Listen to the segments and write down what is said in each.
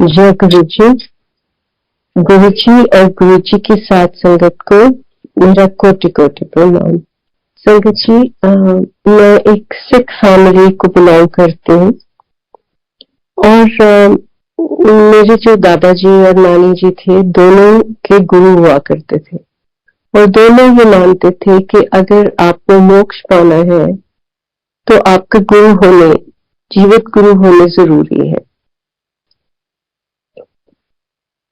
जय गुरु जी। गुरु जी और गुरु जी की साथ संगत को मेरा कोटि कोटि प्रणाम। संगत जी, मैं एक सिख फैमिली को बिलोंग करती हूँ और मेरे जो दादाजी और नानी जी थे दोनों के गुरु हुआ करते थे और दोनों ये मानते थे कि अगर आपको मोक्ष पाना है तो आपका गुरु होने, जीवित गुरु होने जरूरी है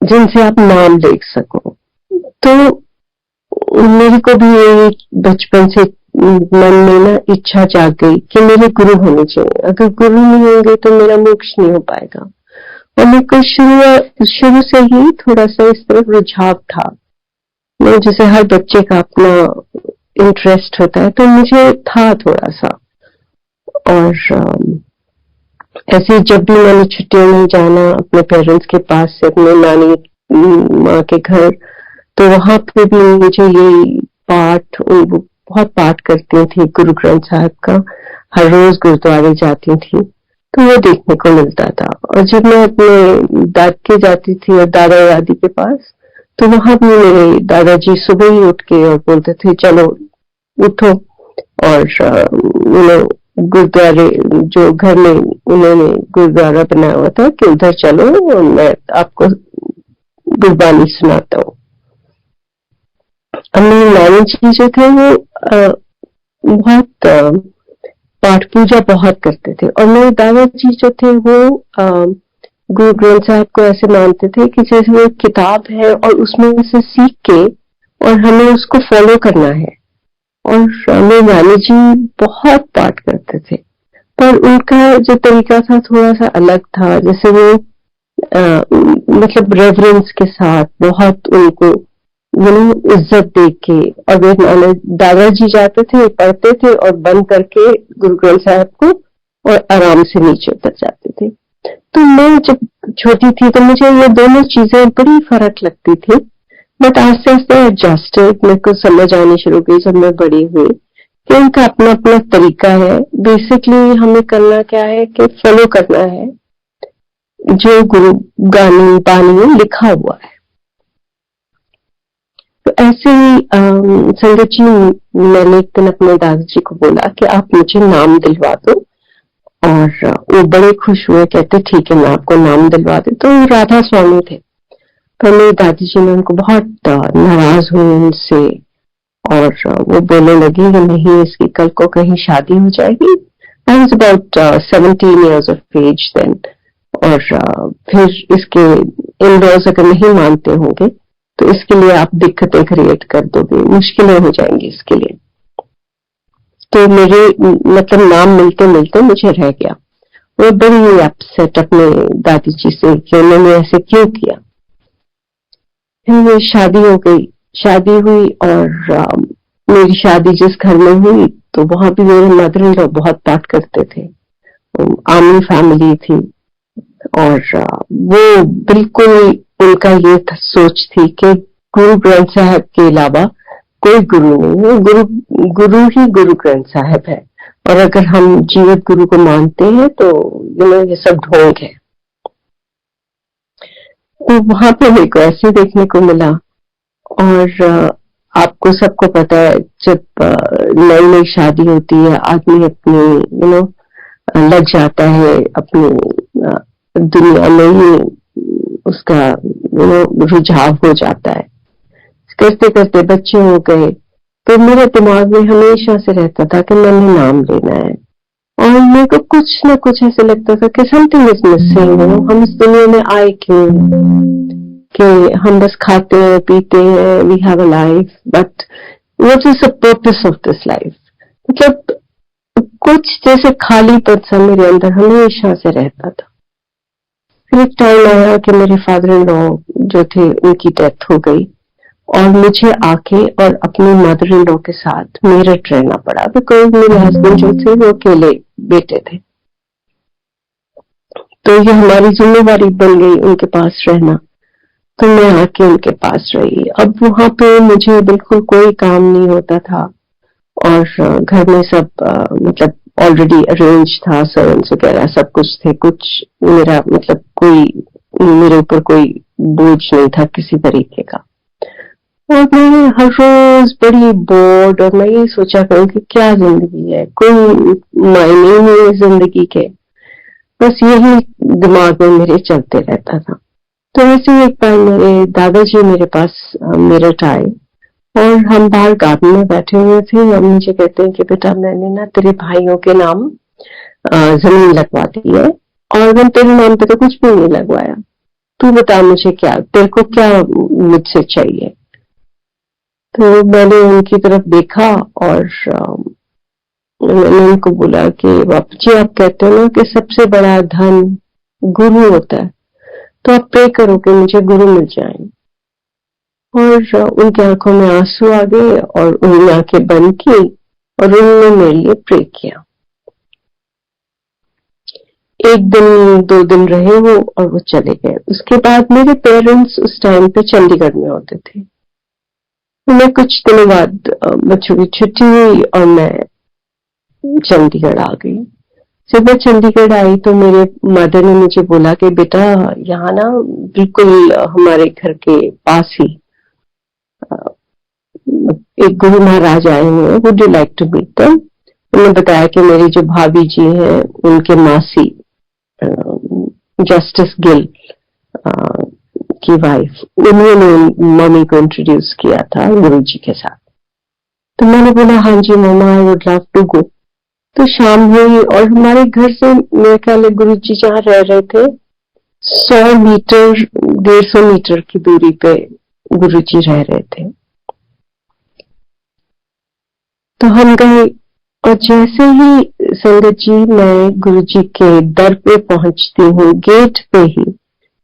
जिनसे आप नाम देख सको। तो मेरे को भी यही बचपन से मन में ना इच्छा जाग गई कि मेरे गुरु होने चाहिए। अगर गुरु नहीं होंगे तो मेरा मोक्ष नहीं हो पाएगा। और मेरे को शुरू से ही थोड़ा सा इस तरफ रुझाव था। मैं जैसे हर बच्चे का अपना इंटरेस्ट होता है तो मुझे था थोड़ा सा। और ऐसे जब भी मैंने छुट्टियों में जाना अपने पेरेंट्स के पास से अपने नानी माँ के घर, तो वहां पे भी मुझे ये पाठ, बहुत पाठ करती थी गुरु ग्रंथ साहब का। हर रोज गुरुद्वारे जाती थी तो वो देखने को मिलता था। और जब मैं अपने दादके जाती थी और दादा दादी के पास, तो वहां भी मेरे दादाजी सुबह ही उठ के और बोलते थे चलो उठो और गुरुद्वारे, जो घर में उन्होंने गुरुद्वारा बनाया हुआ था, कि उधर चलो और मैं आपको गुरबानी सुनाता हूँ। मेरी नानी जी जो थे वो बहुत पाठ पूजा बहुत करते थे और मेरे दादाजी जो थे वो गुरु ग्रंथ साहब को ऐसे मानते थे कि जैसे वो किताब है और उसमें से सीख के और हमें उसको फॉलो करना है। और मेरे नानी जी बहुत पाठ करते थे पर उनका जो तरीका था थोड़ा सा अलग था। जैसे वो मतलब रेवरेंस के साथ बहुत उनको इज्जत दे के, और मेरे दादाजी जाते थे, पढ़ते थे और बंद करके गुरु ग्रंथ साहब को और आराम से नीचे उतर जाते थे। तो मैं जब छोटी थी तो मुझे ये दोनों चीजें बड़ी फर्क लगती थी। बट आस्ते आस्ते एडजस्टेड, मेरे को समझ आनी शुरू हुई जब मैं बड़ी हुई कि उनका अपना अपना तरीका है। बेसिकली हमें करना क्या है कि फॉलो करना है जो गुरु गानी बानी में लिखा हुआ है। तो ऐसे ही संगत जी, मैंने एक दिन अपने दादाजी को बोला कि आप मुझे नाम दिलवा दो, और वो बड़े खुश हुए, कहते ठीक है मैं आपको नाम दिलवा दे। तो वो राधा स्वामी थे। तो मेरी दादी जी ने उनको बहुत नाराज हुए उनसे और वो बोलने लगी कि नहीं, इसकी कल को कहीं शादी हो जाएगी। I was about 17 years of age then। और फिर इसके इन-लॉज अगर नहीं मानते होंगे तो इसके लिए आप दिक्कतें क्रिएट कर दोगे, मुश्किलें हो जाएंगी इसके लिए। तो मेरे मतलब नाम मिलते मिलते मुझे रह गया। वो बड़ी अपसेट अपने दादी जी से कि उन्होंने ऐसे क्यों किया। फिर शादी हो गई, शादी हुई और मेरी शादी जिस घर में हुई तो वहां भी मेरे मदर इन लॉ बहुत पाठ करते थे। आमी फैमिली थी और वो बिल्कुल, उनका ये सोच थी कि गुरु ग्रंथ साहब के अलावा कोई गुरु नहीं है, गुरु ही गुरु ग्रंथ साहब है। और अगर हम जीवित गुरु को मानते हैं तो ये सब ढोंग है। तो वहां पे मेरे को ऐसे देखने को मिला। और आपको सबको पता है जब नई नई शादी होती है, आदमी अपनी लग जाता है अपनी दुनिया में ही, उसका रुझाव हो जाता है। करते करते बच्चे हो गए तो मेरे दिमाग में हमेशा से रहता था कि मैंने नाम लेना है। और मेरे को कुछ ना कुछ ऐसे लगता था कि समथिंग इज मिसिंग। हम इस दुनिया में आए क्यों, कि हम बस खाते हैं पीते हैं, we have a life, but what is the purpose of this life. मतलब कुछ जैसे खालीपन सा मेरे अंदर हमेशा से रहता था। फिर एक टाइम आया कि मेरे फादर इन लॉ जो थे उनकी डेथ हो गई और मुझे आके और अपनी मदर इन लॉ के साथ मेरठ रहना पड़ा, बिकॉज मेरे हस्बैंड जो थे वो अकेले बेटे थे। तो ये हमारी जिम्मेवारी बन गई उनके पास रहना। तो मैं आके उनके पास रही। अब वहां पे मुझे बिल्कुल कोई काम नहीं होता था और घर में सब मतलब ऑलरेडी अरेंज था, सर्वेंट्स वगैरह सब कुछ थे। कुछ मेरा मतलब कोई मेरे ऊपर कोई बोझ नहीं था किसी तरीके का। और मैं हर रोज बड़ी बोर्ड, और मैं ये सोचा करूं कि क्या जिंदगी है, कोई मायने नहीं है जिंदगी के, बस यही दिमाग में मेरे चलते रहता था। तो ऐसे एक बार मेरे दादाजी मेरे पास मेरठ आए और हम बाहर गार्डन में बैठे हुए थे और मुझे कहते हैं कि बेटा मैंने ना तेरे भाइयों के नाम जमीन लगवा दी है और मैंने तेरे नाम पे तो कुछ भी नहीं लगवाया, तू बता मुझे क्या, तेरे को क्या मुझसे चाहिए। तो मैंने उनकी तरफ देखा और मैंने उनको बोला कि बापू जी आप कहते हो ना कि सबसे बड़ा धन गुरु होता है, तो आप प्रे करो कि मुझे गुरु मिल जाए। और उनकी आंखों में आंसू आ गए और उन्होंने आंखें बंद की और उन्होंने मेरे लिए प्रे किया। एक दिन 2 दिन रहे वो और वो चले गए। उसके बाद मेरे पेरेंट्स उस टाइम पे चंडीगढ़ में होते थे। मैं कुछ दिनों बाद बच्चों की छुट्टी हुई और मैं चंडीगढ़ आ गई। जब मैं चंडीगढ़ आई तो मेरे मदर ने मुझे बोला कि बेटा यहाँ ना बिल्कुल हमारे घर के पास ही एक गुरु महाराज आए हुए हैं, would you like to meet them. उन्होंने बताया कि मेरी जो भाभी जी हैं उनके मासी जस्टिस गिल की वाइफ, उन्होंने मम्मी को इंट्रोड्यूस किया था गुरु जी के साथ। तो मैंने बोला हाँ जी mamma I would love to go. तो शाम हुई और हमारे घर से मेरे ख्याल है गुरु जी जहाँ रह रहे थे 100 मीटर 150 मीटर की दूरी पे गुरु जी रह रहे थे। तो हम गए और जैसे ही संगत जी मैं गुरु जी के दर पे पहुंचती हूँ, गेट पे ही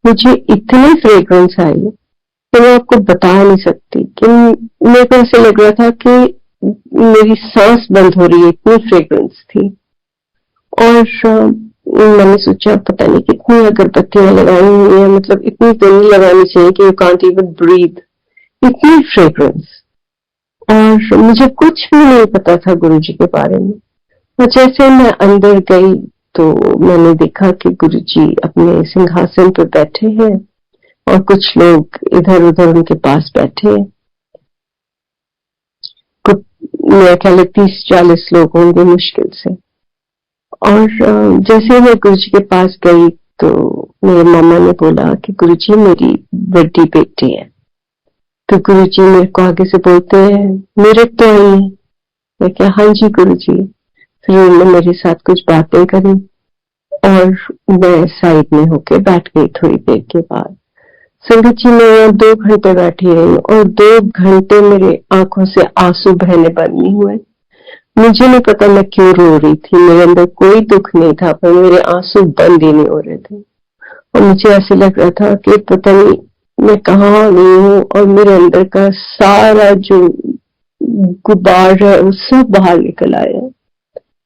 मुझे इतनी फ्रेग्रेंस आई कि मैं आपको बता नहीं सकती कि मेरे को ऐसे लग रहा था कि मेरी सांस बंद हो रही है, इतनी फ्रेग्रेंस थी। और मैंने सोचा पता नहीं कितनी अगरबत्तियां लगाई हुई है, मतलब इतनी तो नहीं लगानी चाहिए कि यू कांट इवन ब्रीथ, इतनी फ्रेग्रेंस। और मुझे कुछ भी नहीं पता था गुरु जी के बारे में। और जैसे मैं अंदर गई तो मैंने देखा कि गुरु जी अपने सिंहासन पर बैठे हैं और कुछ लोग इधर उधर उनके पास बैठे हैं। मेरे ख्याल 30-40 लोग होंगे मुश्किल से। और जैसे मैं गुरु जी के पास गई तो मेरे मामा ने बोला कि गुरु जी मेरी बड़ी बेटी है। तो गुरु जी मेरे को आगे से बोलते हैं मेरे तो आई। मैं क्या हाँ जी गुरु जी। फिर उन्होंने मेरे साथ कुछ बातें करी और मैं साइड में होके बैठ गई। थोड़ी देर के बाद संगत जी मैं यहाँ 2 घंटे बैठी रही और 2 घंटे मेरे आंखों से आंसू बहने बंद नहीं हुए। मुझे नहीं पता मैं क्यों रो रही थी, मेरे अंदर कोई दुख नहीं था पर मेरे आंसू बंद ही नहीं हो रहे थे। और मुझे ऐसे लग रहा था कि पता नहीं मैं कहाँ आ गई हूँ और मेरे अंदर का सारा जो गुबार है वो सब बाहर निकल आया।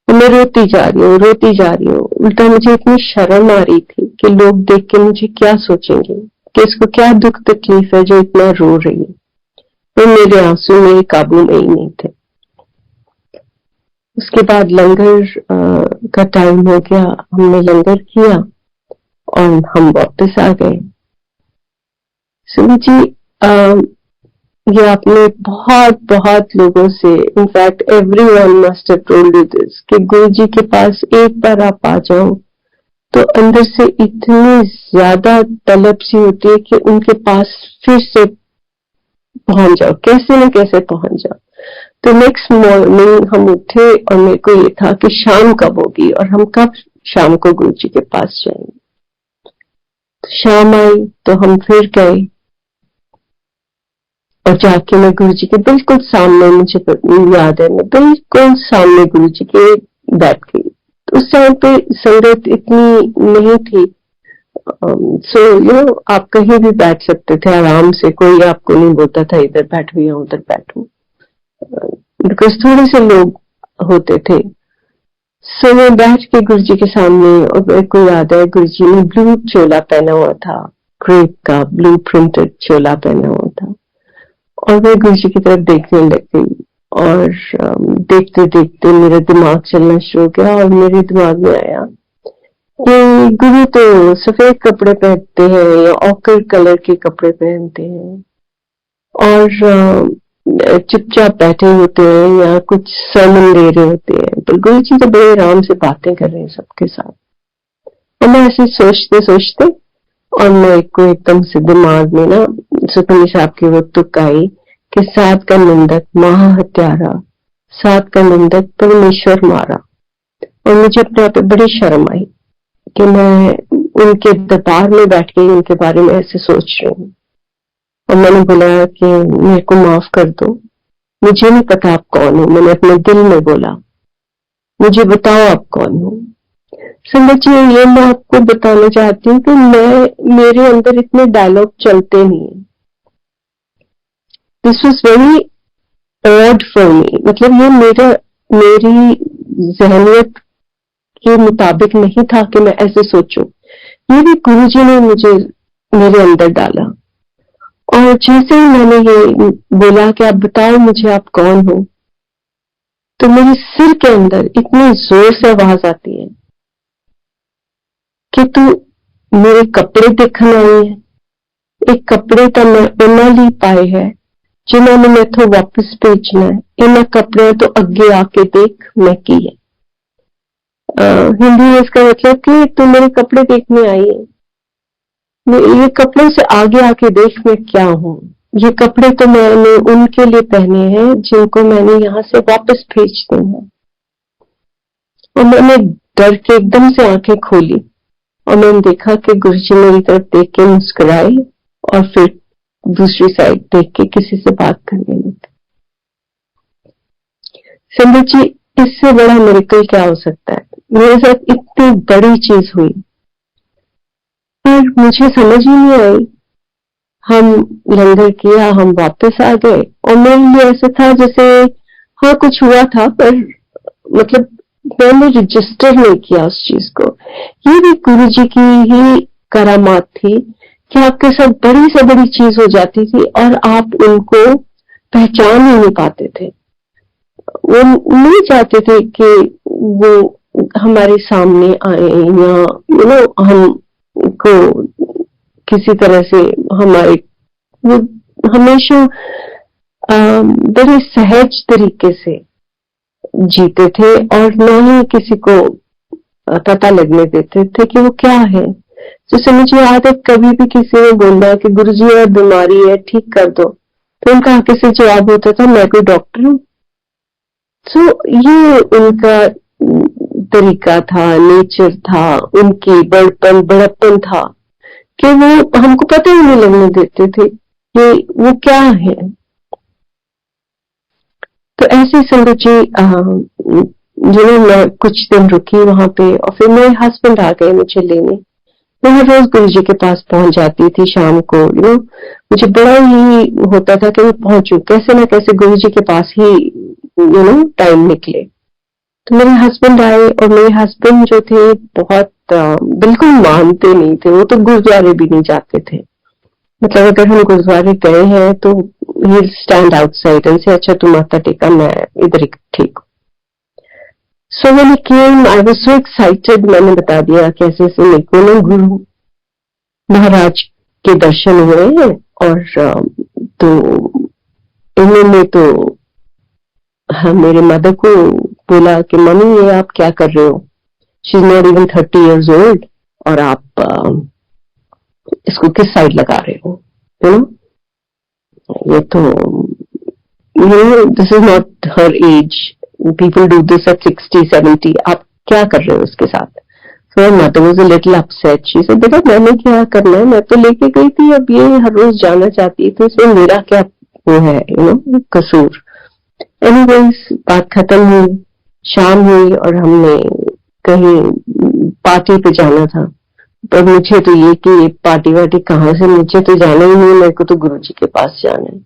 मैं रोती जा रही हूँ। उल्टा मुझे इतनी शर्म आ रही थी कि लोग देख के मुझे क्या सोचेंगे कि इसको क्या दुख तकलीफ है जो इतना रो रही है। तो मेरे आंसू मेरे काबू में ही नहीं थे। उसके बाद लंगर का टाइम हो गया, हमने लंगर किया और हम वापस आ गए। सुनी जी ये आपने बहुत बहुत लोगों से, in fact everyone must have told you this, कि गुरु जी के पास एक बार आप आ जाओ तो अंदर से इतनी ज्यादा तलब सी होती है कि उनके पास फिर से पहुंच जाओ, कैसे न कैसे पहुंच जाओ। तो नेक्स्ट मॉर्निंग हम उठे और मेरे को ये था कि शाम कब होगी और हम कब शाम को गुरु जी के पास जाएंगे। तो शाम आई तो हम फिर गए और जाके मैं गुरु जी के बिल्कुल सामने, मुझे याद है मैं बिल्कुल सामने गुरु जी के बैठ गई। तो उस टाइम पे संगत इतनी नहीं थी, सो यू नो आप कहीं भी बैठ सकते थे आराम से, कोई आपको नहीं बोलता था इधर बैठो या उधर बैठो, बिकॉज थोड़े से लोग होते थे। सो मैं बैठ के गुरु जी के सामने और मेरे को याद है गुरु जी ने ब्लू चोला पहना हुआ था, क्रेप का ब्लू प्रिंटेड चोला पहना हुआ था और मैं गुरु जी की तरफ देखने लग गई और देखते देखते मेरा दिमाग चलना शुरू हो गया और मेरे दिमाग में आया कि गुरु तो सफेद कपड़े पहनते हैं या ऑकर कलर के कपड़े पहनते हैं और चुपचाप बैठे होते हैं या कुछ sermon दे रहे होते हैं, पर गुरु जी तो बड़े आराम से बातें कर रहे हैं सबके साथ। और मैं ऐसे सोचते सोचते और मेरे को एकदम से दिमाग में ना सुखमनी साहब की वो तुक आई कि सात का निंदक महा हत्यारा, सात का निंदक परमेश्वर मारा। और मुझे अपने आप पे बड़ी शर्म आई कि मैं उनके दरबार में बैठ के उनके बारे में ऐसे सोच रही हूँ। और मैंने बोला कि मेरे को माफ कर दो, मुझे नहीं पता आप कौन हो। मैंने अपने दिल में बोला, मुझे बताओ आप कौन हो। संगत जी, ये मैं आपको बताना चाहती हूँ कि मेरे अंदर इतने डायलॉग चलते नहीं है। This was very odd for me, मतलब ये मेरी जहनियत के मुताबिक नहीं था कि मैं ऐसे सोचूं। ये भी गुरुजी ने मुझे मेरे अंदर डाला। और जैसे ही मैंने ये बोला कि आप बताओ मुझे आप कौन हो, तो मेरे सिर के अंदर इतनी जोर से आवाज आती है कि तू मेरे कपड़े देखने आई है। एक कपड़े तो मैं उन्हें ली पाए है जिन्होंने मैथों वापस भेजना है। इन्हें कपड़े तो अगे आके देख मैं की है। हिंदी में इसका मतलब कि तू मेरे कपड़े देखने आई है, ये कपड़ों से आगे आके देख मैं क्या हूँ। ये कपड़े तो मैंने उनके लिए पहने हैं जिनको मैंने यहाँ से वापस भेज दी है। और मैंने डर के एकदम से आंखें खोली और मैंने देखा कि गुरुजी मेरी तरफ देख के मुस्कुराए और फिर दूसरी साइड देख के किसी से बात करने लगे। संगत जी, इससे बड़ा मिरेकल क्या हो सकता है। मेरे साथ इतनी बड़ी चीज हुई पर मुझे समझ ही नहीं आई। हम लंगर किया, हम वापस आ गए और मेरे लिए ऐसे था जैसे हाँ कुछ हुआ था, पर मतलब मैंने रजिस्टर नहीं किया उस चीज को। ये भी गुरु जी की ही करामात थी कि आपके साथ बड़ी से बड़ी चीज हो जाती थी और आप उनको पहचान ही नहीं पाते थे। वो नहीं चाहते थे कि वो हमारे सामने आए या हमको किसी तरह से हमारे, वो हमेशा बड़े सहज तरीके से जीते थे और न ही किसी को पता लगने देते थे कि वो क्या है। जैसे मुझे याद है कभी भी किसी ने बोला कि गुरुजी और बीमारी है ठीक कर दो, तो उनका आगे से जवाब होता था मैं कोई डॉक्टर हूँ। तो ये उनका तरीका था, नेचर था, उनकी बड़प्पन था कि वो हमको पता ही नहीं लगने देते थे कि वो क्या है। तो ऐसे संगत जी मैं कुछ दिन रुकी वहां पे और फिर मेरे हस्बैंड आ गए मुझे लेने। मैं हर रोज गुरु जी के पास पहुंच जाती थी शाम को। मुझे बड़ा ही होता था कि मैं पहुंचू कैसे ना कैसे गुरु जी के पास ही टाइम निकले। तो मेरे हस्बैंड आए और मेरे हस्बैंड जो थे बहुत बिल्कुल मानते नहीं थे। वो तो गुरुद्वारे भी नहीं जाते थे। मतलब अगर हम गुरुद्वारे गए हैं तो ही स्टैंड आउटसाइड एंड से अच्छा तुम माथा टेका, मैं इधर ही ठीक हूँ। So when he came I was so excited. मैंने बता दिया कैसे से मेरे को ना गुरु महाराज के दर्शन हुए हैं और तो इन्होंने तो मेरे मदर को बोला कि मम्मी ये आप क्या कर रहे हो, she is not even 30 years old और आप इसको किस साइड लगा रहे हो। ये तो this is not her age, people do this at 60-70, आप क्या कर रहे हो उसके साथ। So mother was a little upset. She said बेटा मैंने क्या करना है, मैं तो लेके गई थी, अब ये हर रोज जाना चाहती है तो इसमें मेरा क्या वो है कसूर। एनीवेज बात खत्म हुई, शाम हुई और हमने कहीं पार्टी पे जाना था। पर मुझे तो ये कि पार्टी वार्टी कहाँ से, मुझे तो जाना ही नहीं, मेरे को तो गुरुजी के पास जाना है।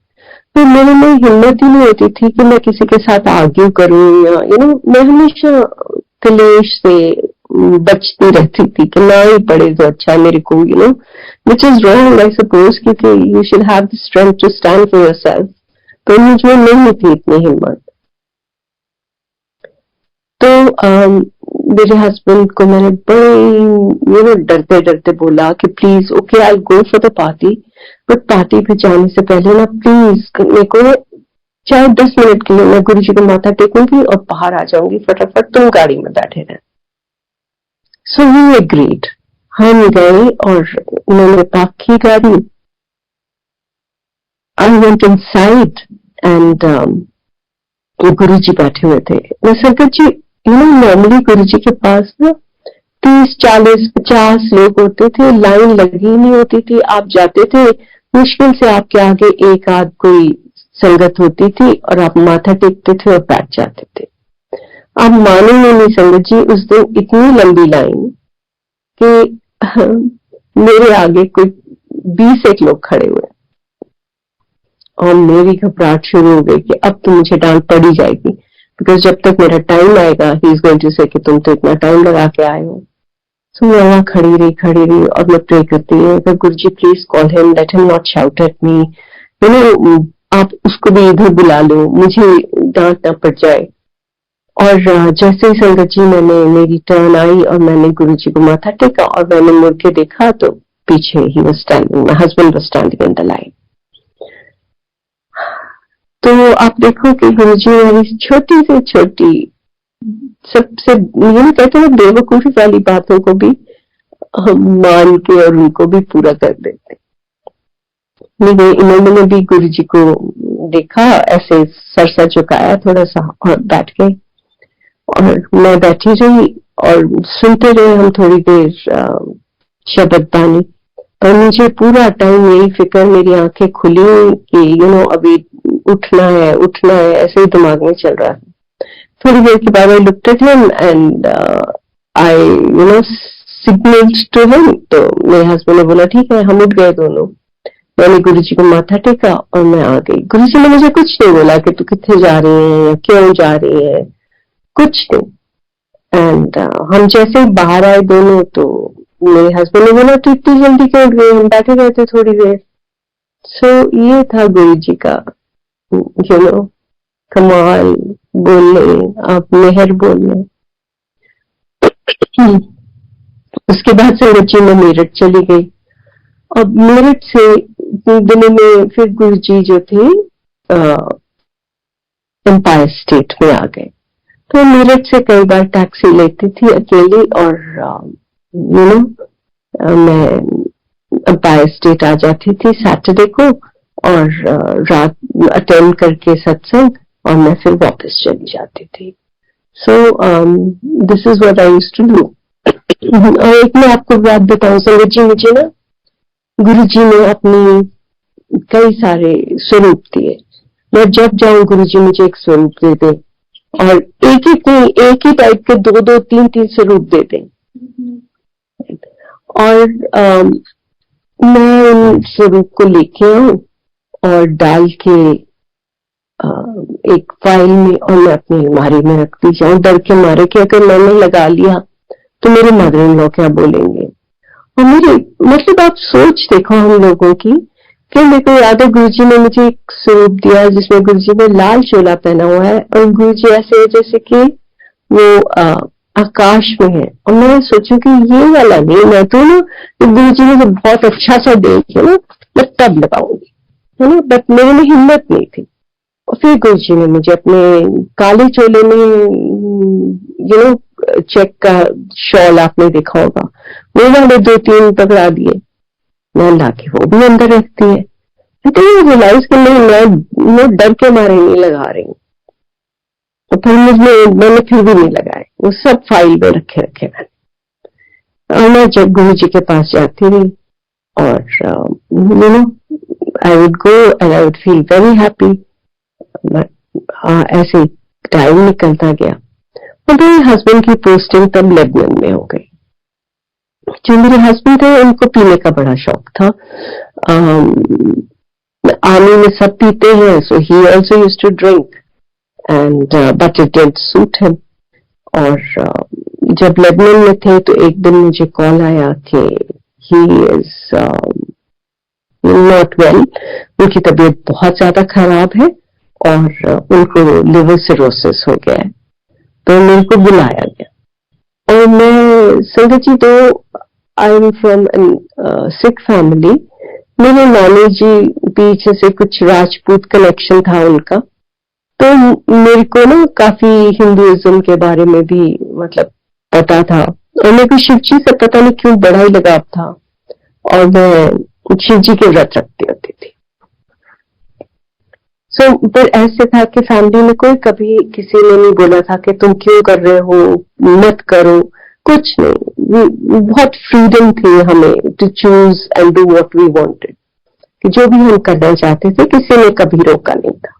तो मेरे में हिम्मत ही नहीं होती थी कि मैं किसी के साथ आर्ग्यू करूं या मैं हमेशा कलेश से बचती रहती थी कि ना ही पड़े तो अच्छा मेरे को which is wrong I suppose, क्योंकि you should have the strength to stand for yourself. तो मुझे नहीं थी इतनी हिम्मत। तो मेरे हस्बैंड को मैंने बड़े डरते डरते बोला कि please okay I go for the party, but party पे जाने से पहले ना प्लीज मेरे को चाहे 10 मिनट के लिए मैं गुरु जी को माथा टेकूंगी और बाहर आ जाऊंगी फटाफट, तुम गाड़ी में बैठे रहे। सो वी एग्रीड, हम गए और उन्होंने पार्क की गाड़ी। आई वेंट इनसाइड एंड गुरु जी बैठे हुए थे। मैं संकट जी नॉर्मली गुरु जी के पास ना 30, 40, 50 लोग होते थे, लाइन लगी नहीं होती थी, आप जाते थे मुश्किल से आपके आगे एक आध कोई संगत होती थी और आप माथा टेकते थे और बैठ जाते थे। आप मानेंगे नहीं संगत जी, उस दिन इतनी लंबी लाइन कि मेरे आगे कोई 20 एक लोग खड़े हुए और मेरी घबराहट शुरू हो गई कि अब तो मुझे डांट पड़ी जाएगी, बिकॉज जब तक मेरा टाइम आएगा ही इज गोइंग टू से कि तुम तो इतना टाइम लगा के आए हो। सो मैं वहां खड़ी रही और मैं प्रे करती हूँ कि Guru ji please call him, let him not shout at me, आप उसको भी इधर बुला लो, मुझे डांट ना पड़ जाए। और जैसे ही संगत जी मेरी टर्न आई और मैंने गुरु जी को माथा टेका और मैंने मुड़ के देखा तो पीछे he was standing, my husband was standing in the line. तो आप देखो कि गुरु जी मेरी छोटी से छोटी सबसे ये कहते हैं बेवकूफी वाली बातों को भी मान के और उनको भी पूरा कर देते। इन्होंने भी गुरु जी को देखा, ऐसे सरसा झुकाया थोड़ा सा और बैठ गए और मैं बैठी रही और सुनते रहे हम थोड़ी देर शब्द बानी। और मुझे पूरा टाइम यही फिक्र, मेरी आंखें खुली कि अभी उठना है, ऐसे ही दिमाग में चल रहा है। थोड़ी देर के बाद I looked at him and I signalled to him. तो मेरे हस्बैंड ने बोला ठीक है, हम उठ गए दोनों। मैंने गुरु जी को माथा टेका और मैं आ गई। गुरु जी ने मुझे कुछ नहीं बोला कि तू कितने जा रही है या क्यों जा रही है, कुछ नहीं। एंड हम जैसे ही बाहर आए दोनों तो मेरे हस्बैंड ने बोला तू इतनी जल्दी क्यों उठ गई, हम बैठे गए थे थोड़ी देर। सो ये था गुरु जी का कमाल बोलने, आप मेहर बोलने। उसके बाद संगत जी मैं मेरठ चली गई। अब मेरठ से दिल्ली में फिर गुरु जी जो थे एम्पायर स्टेट में आ गए। तो मेरठ से कई बार टैक्सी लेती थी अकेली और मैं एम्पायर स्टेट आ जाती थी सैटरडे को और रात अटेंड करके सत्संग और मैं फिर वापस चली जाती थी। So this is what I used to do. और एक मैं आपको बात बताऊं संगत जी, मुझे ना गुरु जी ने अपनी कई सारे स्वरूप दिए। मैं जब जाऊं गुरु जी मुझे एक स्वरूप दे दे और एक ही टाइप के 2-2, 3-3 स्वरूप दे दें और मैं उन स्वरूप को लेके आऊं और डाल के एक फाइल में और मैं अपनी अलमारी में रखती जाऊं, डर के मारे कि अगर मैंने लगा लिया तो मेरे मदर इन लॉ क्या बोलेंगे। और मेरे मतलब आप सोच देखो हम लोगों की कि मेरे को याद है गुरु जी ने मुझे एक स्वरूप दिया जिसमें गुरु जी ने लाल चोला पहना हुआ है और गुरु जी ऐसे है जैसे कि वो आकाश में है। और मैं सोचूं कि ये वाला नहीं, मैं तो ना गुरु जी ने बहुत अच्छा सा दे दिया ना मैं तब लगाऊंगी, है ना, बट मेरे में हिम्मत नहीं थी। और फिर गुरु जी ने मुझे अपने काले चोले में चेक का शॉल आपने देखा होगा, वो वाले 2-3 पकड़ा दिए, मैं लाके वो भी अंदर रखती है। तो रियलाइज कि मैं डर के मारे नहीं लगा रही हूँ। तो फिर मैंने फिर भी नहीं लगाए, वो सब फाइल में रखे मैंने। और मैं जब गुरु जी के पास जाती रही और I would go and I would feel very happy. ऐसे टाइम निकलता गया और मेरे हस्बैंड की पोस्टिंग तब लेबनान में हो गई। जो मेरे हस्बैंड थे उनको पीने का बड़ा शौक था। आर्मी में सब पीते हैं, so he also used to drink and but it didn't suit him. और जब लेबनान में थे तो एक दिन मुझे कॉल आया कि ही इज नॉट वेल, उनकी तबीयत बहुत ज्यादा खराब है और उनको लिवर सिरोसिस हो गया है। तो मेरे को बुलाया गया और मैं संगत जी, तो I am from Sikh family. मेरे नानी जी पीछे से कुछ राजपूत कनेक्शन था उनका, तो मेरे को ना काफी हिंदुइज्म के बारे में भी मतलब पता था, और मेरे को शिव जी से पता नहीं क्यों बड़ा ही लगाव था, और मैं शिव जी के व्रत रखती होती थी। पर ऐसे था कि फैमिली में कोई कभी किसी ने नहीं बोला था कि तुम क्यों कर रहे हो, मत करो, कुछ नहीं। बहुत फ्रीडम थी हमें to choose and do what we wanted, कि जो भी हम करना चाहते थे किसी ने कभी रोका नहीं था।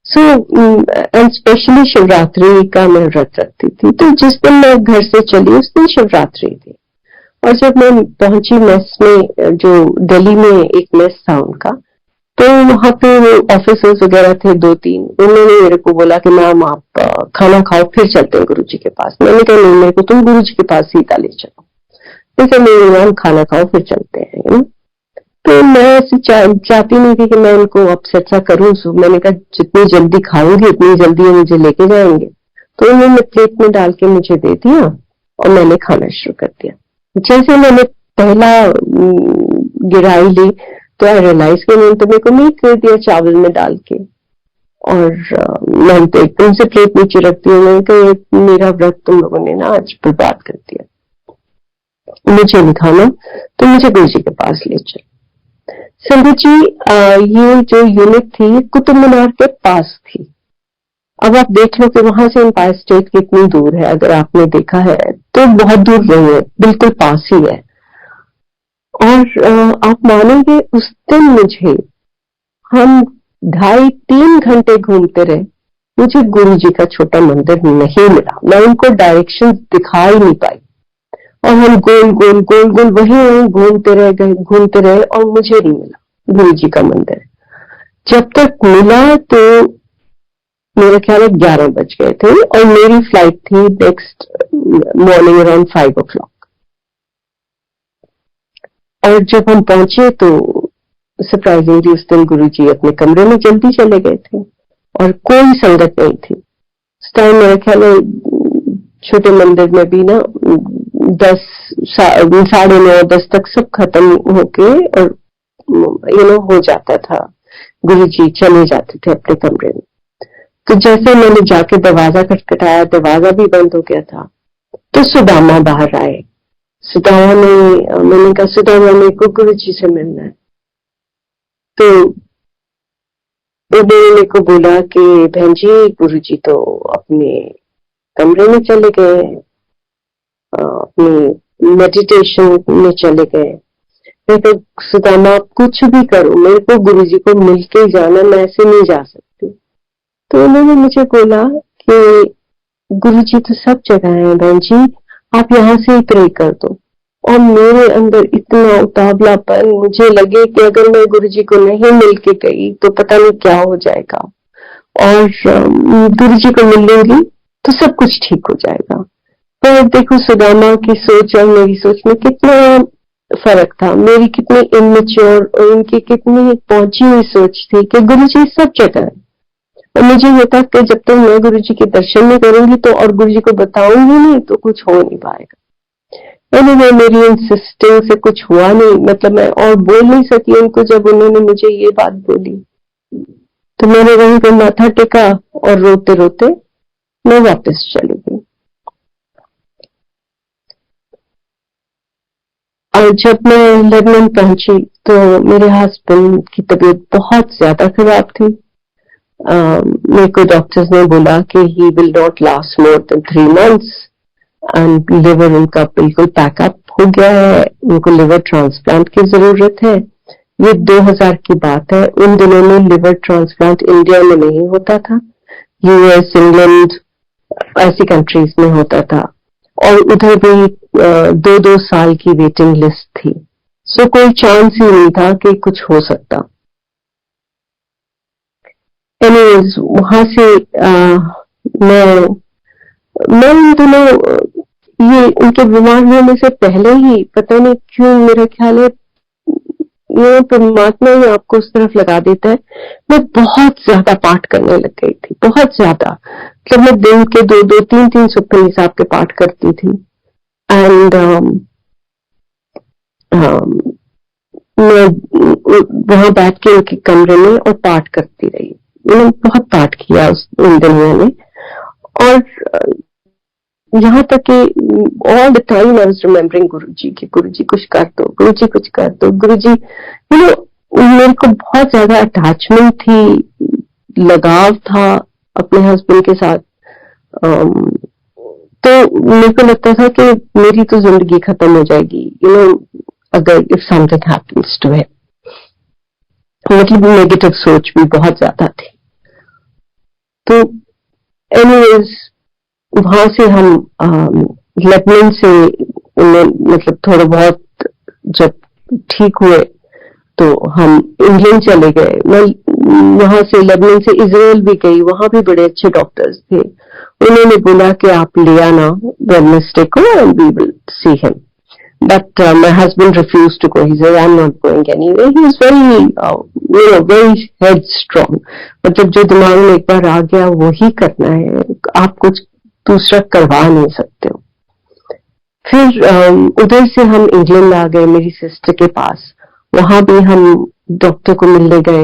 एंड स्पेशली शिवरात्रि का मैं व्रत रखती थी, तो जिस दिन मैं घर से चली उस दिन शिवरात्रि थी। और जब मैं पहुंची मेस में, जो दिल्ली में एक मेस था उनका, तो वहां पे ऑफिसर्स वगैरह थे 2-3, उन्होंने मेरे को बोला कि मैम आप खाना खाओ फिर चलते हैं गुरुजी के पास। मैंने कहा नहीं, मेरे को तुम गुरुजी के पास सीधा ले चलो। नहीं मैम, खाना खाओ फिर चलते हैं। तो मैं ऐसे चाहती नहीं थी कि मैं उनको अपसेट सा करूं, सो मैंने कहा जितनी जल्दी खाऊंगी उतनी जल्दी वो मुझे लेके जाएंगे। तो उन्होंने प्लेट में डाल के मुझे दे दिया और मैंने खाना शुरू कर दिया। जैसे मैंने पहला गिराई ली तो आई रियलाइज कि उन्होंने तो मेरे को मीट कर दिया चावल में डाल के, और मैंने तो एकदम से प्लेट नीचे रख दिया। मैंने कहा मेरा व्रत तुम लोगों ने ना आज बर्बाद कर दिया, मुझे नहीं खाना, तो मुझे गुरु जी के पास ले चलो। संगत जी, ये जो यूनिट थी कुतुब मीनार के पास थी। अब आप देख लो कि वहां से एम्पायर स्टेट कितनी दूर है। अगर आपने देखा है तो बहुत दूर नहीं है, बिल्कुल पास ही है। और आप मानेंगे उस दिन मुझे, हम 2.5-3 घंटे घूमते रहे, मुझे गुरु जी का छोटा मंदिर नहीं मिला। मैं उनको डायरेक्शन दिखा ही नहीं पाई, और हम गोल गोल गोल गोल वहीं घूमते रहे और मुझे नहीं मिला गुरु जी का मंदिर। जब तक मिला तो मेरे ख्याल है 11 बज गए थे, और मेरी फ्लाइट थी नेक्स्ट मॉर्निंग अराउंड 5 o'clock। और जब हम पहुंचे तो सरप्राइजिंगली उस दिन गुरु जी अपने कमरे में जल्दी चले गए थे और कोई संगत नहीं थी। उस टाइम मेरे ख्याल है छोटे मंदिर में भी ना 9:30 तक सब खत्म होके और हो जाता था, गुरु जी चले जाते थे अपने कमरे में। तो जैसे मैंने जाके दरवाजा खटखटाया, दरवाजा भी बंद हो गया था, तो सुदामा बाहर आए। सुदामा ने, मैंने कहा सुदामा मेरे को गुरु जी से मिलना है। तो उन्होंने मेरे को बोला कि बहन जी गुरु जी तो अपने कमरे में चले गए, अपनी मेडिटेशन में चले गए। मैं तो सुदामा आप कुछ भी करो, मेरे को गुरु जी को मिलके ही जाना, मैं ऐसे नहीं जा सकती। तो उन्होंने मुझे बोला कि गुरु जी तो सब जगह है बहन जी, आप यहाँ से ही प्रे कर दो। और मेरे अंदर इतना उतावलापन, मुझे लगे कि अगर मैं गुरु जी को नहीं मिल के गई तो पता नहीं क्या हो जाएगा, और गुरु जी को मिल लूंगी तो सब कुछ ठीक हो जाएगा। पर देखो सुदामा की सोच और मेरी सोच में कितना फर्क था। मेरी कितनी इमेच्योर और उनकी कितनी पहुंची हुई सोच थी कि गुरु जी सब जगह है। और मुझे ये था कि जब तक मैं गुरु जी के दर्शन नहीं करूंगी तो और गुरु जी को बताऊंगी नहीं तो कुछ हो नहीं पाएगा। Anyway, मेरी इंसिस्टिंग से कुछ हुआ नहीं, मतलब मैं और बोल नहीं सकी उनको। जब उन्होंने मुझे ये बात बोली तो मैंने वहीं पर माथा टेका और रोते रोते मैं वापस चली गई। और जब मैं लंदन पहुंची तो मेरे हस्बैंड की तबीयत बहुत ज्यादा खराब थी। मेरे को डॉक्टर्स ने बोला कि he will not last more than 3 months, and liver उनका बिल्कुल पैकअप हो गया है, उनको लिवर ट्रांसप्लांट की जरूरत है। ये 2000 की बात है। उन दिनों में लिवर ट्रांसप्लांट इंडिया में नहीं होता था, यूएस, इंग्लैंड ऐसी कंट्रीज में होता था, और उधर भी 2-2 साल की वेटिंग लिस्ट थी। सो कोई चांस ही नहीं था कि कुछ हो सकता। एनीवेज, वहां से मैं उन दिनों ये उनके बीमार होने से पहले ही पता नहीं क्यों मेरा ख्याल है ये परमात्मा ही आपको उस तरफ लगा देता है। मैं बहुत ज्यादा पाठ करने लग गई थी, बहुत ज्यादा, मतलब मैं दिन के 2-2, 3-3 सुखमनी साहब के पाठ करती थी। एंड मैं वहां बैठ के उनके कमरे में और पाठ करती रही। मैंने बहुत पाठ किया उन दिनों में, और यहाँ तक कि all the time I was remembering Guruji की, गुरुजी कुछ कर दो, गुरुजी कुछ कर दो, गुरुजी। मेरे को बहुत ज्यादा अटैचमेंट थी, लगाव था अपने हस्बैंड के साथ। तो मेरे को लगता था कि मेरी तो जिंदगी खत्म हो जाएगी, अगर if something happens to him. मतलब नेगेटिव सोच भी बहुत ज्यादा थी। तो एनीवेज वहां से हम लेबनान से मतलब थोड़ा बहुत जब ठीक हुए तो हम इंग्लैंड चले गए। मैं वहां से लेबनान से इजराइल भी गई, वहां भी बड़े अच्छे डॉक्टर्स थे। उन्होंने बोला कि आप ले आना वेडनेसडे को and we will see him, but my husband refused to go. He said I am not going anyway. He is very very headstrong. मतलब जो दिमाग में एक बार आ गया वो ही करना है, आप कुछ दूसरा करवा नहीं सकते हो। फिर उधर से हम इंग्लैंड आ गए मेरी सिस्टर के पास। वहां भी हम डॉक्टर को मिलने गए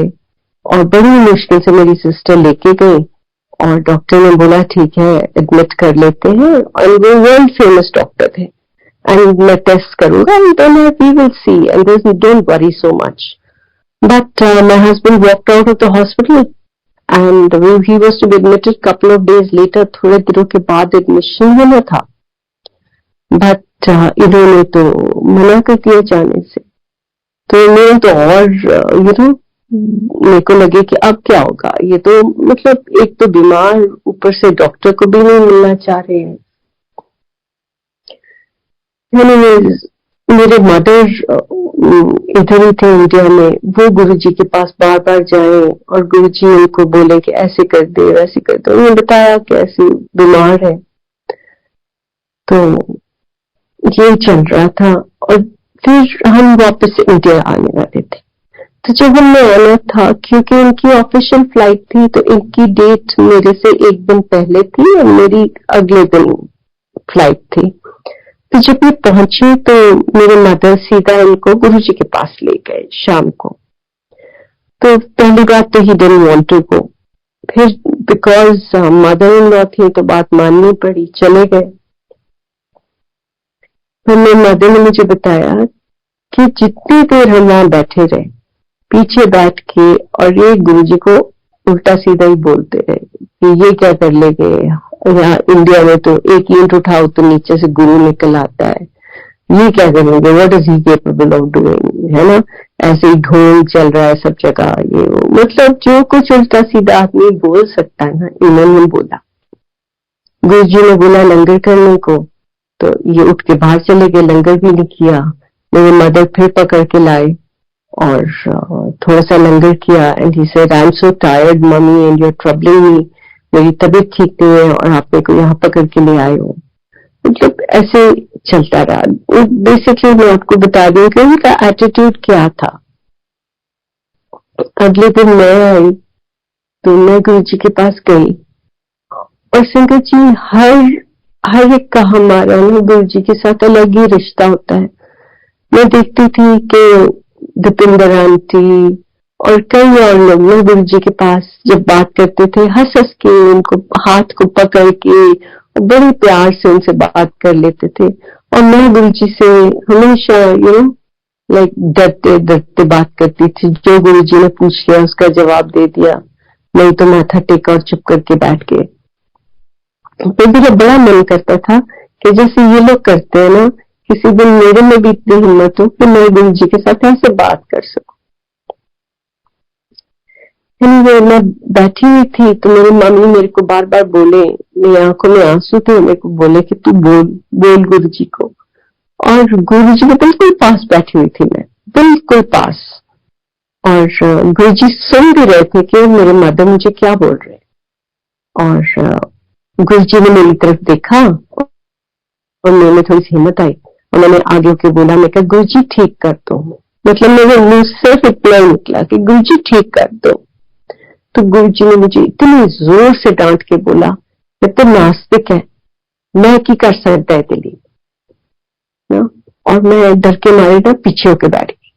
और बड़ी मुश्किल से मेरी सिस्टर लेके गई, और डॉक्टर ने बोला ठीक है एडमिट कर लेते हैं, और वो वर्ल्ड फेमस डॉक्टर थे। एंड मैं टेस्ट करूंगा and then we will see and don't worry so much. But my husband walked out of the hospital and he was to be admitted couple of days later। थोड़े दिनों के बाद admission होना था, but इन्होंने तो मना कर दिया जाने से। तो मेरा तो और मेरे को लगे कि अब क्या होगा। ये तो मतलब एक तो बीमार, ऊपर से डॉक्टर को भी नहीं मिलना चाह रहे हैं। मेरे मदर इधर ही थे इंडिया में, वो गुरुजी के पास बार बार जाए और गुरुजी उनको बोले कि ऐसे कर दे वैसे कर दे। उन्होंने बताया कि ऐसे बीमार है। तो ये चल रहा था, और फिर हम वापस इंडिया आने वाले थे। तो जब हमने आना था, क्योंकि इनकी ऑफिशियल फ्लाइट थी, तो इनकी डेट मेरे से एक दिन पहले थी और मेरी अगले दिन फ्लाइट थी। तो जब ये पहुंचे तो मेरे मदर सीधा इनको गुरुजी के पास ले गए शाम को। तो पहली बात तो he didn't want to go, फिर बिकॉज मदर इन लॉ थी तो बात माननी पड़ी, चले गए। फिर मेरी मदर ने मुझे बताया कि जितनी देर हम वहां बैठे रहे, पीछे बैठ के, और ये गुरुजी को उल्टा सीधा ही बोलते रहे कि ये क्या कर ले गए, यहाँ इंडिया में तो एक ईंट उठाओ तो नीचे से गुरु निकल आता है, ये क्या करेंगे, what is he capable of doing, है ना। ऐसे ही ढोल चल रहा है सब जगह, ये वो, मतलब जो कुछ उल्टा सीधा आदमी बोल सकता है ना, इन्होंने बोला। गुरुजी ने बोला लंगर करने को, तो ये उठ के बाहर चले गए, लंगर भी नहीं किया। मेरे मदर फिर पकड़ के लाए और थोड़ा सा लंगर किया। And he said I am so tired mummy and you are troubling me, मेरी तबीयत ठीक नहीं है और आप मेरे को यहाँ पकड़ के ले आए हो। मतलब ऐसे चलता रहा। बेसिकली मैं आपको बता दूं कि उनका एटीट्यूड क्या था। अगले दिन मैं आई तो मैं गुरुजी के पास गई, और संगत जी हर एक का हमारा ना गुरुजी के साथ अलग ही रिश्ता होता है। मैं देखती थी कि दीपिंदर आंटी और कई और लोग ना गुरुजी के पास जब बात करते थे, हंस हंस के उनको हाथ को पकड़ के बड़े प्यार से उनसे बात कर लेते थे। और मैं गुरुजी से हमेशा लाइक डरते डरते बात करती थी। जो गुरुजी ने पूछ लिया उसका जवाब दे दिया, नहीं तो माथा टेका और चुप करके बैठ गए। तो मेरा बड़ा मन करता था कि जैसे ये लोग करते हैं ना, किसी दिन मेरे में भी इतनी हिम्मत हो कि मैं गुरुजी के साथ ऐसे बात कर सकूं। मैं बैठी हुई थी तो मेरी मम्मी मेरे को बार बार बोले, मेरी आंखों में आंसू थे, मेरे को बोले कि तू बोल गुरुजी को। और गुरुजी के बिल्कुल पास बैठी हुई थी मैं, बिल्कुल पास। और गुरुजी सुन भी रहे थे कि मेरे मदर मुझे क्या बोल रहे। और गुरुजी ने मेरी तरफ देखा और मेरे में थोड़ी सी हिम्मत आई और मैंने आगे होके बोला, मैं कहा गुरुजी ठीक कर दो, मतलब मेरे मुंह से सिर्फ इतना ही निकला कि गुरुजी ठीक कर दो। तो गुरुजी ने मुझे इतनी जोर से डांट के बोला कि तो नास्तिक है, मैं की कर सकता है तेली ना। और मैं डर के मारे ना पीछे होके बैठ गई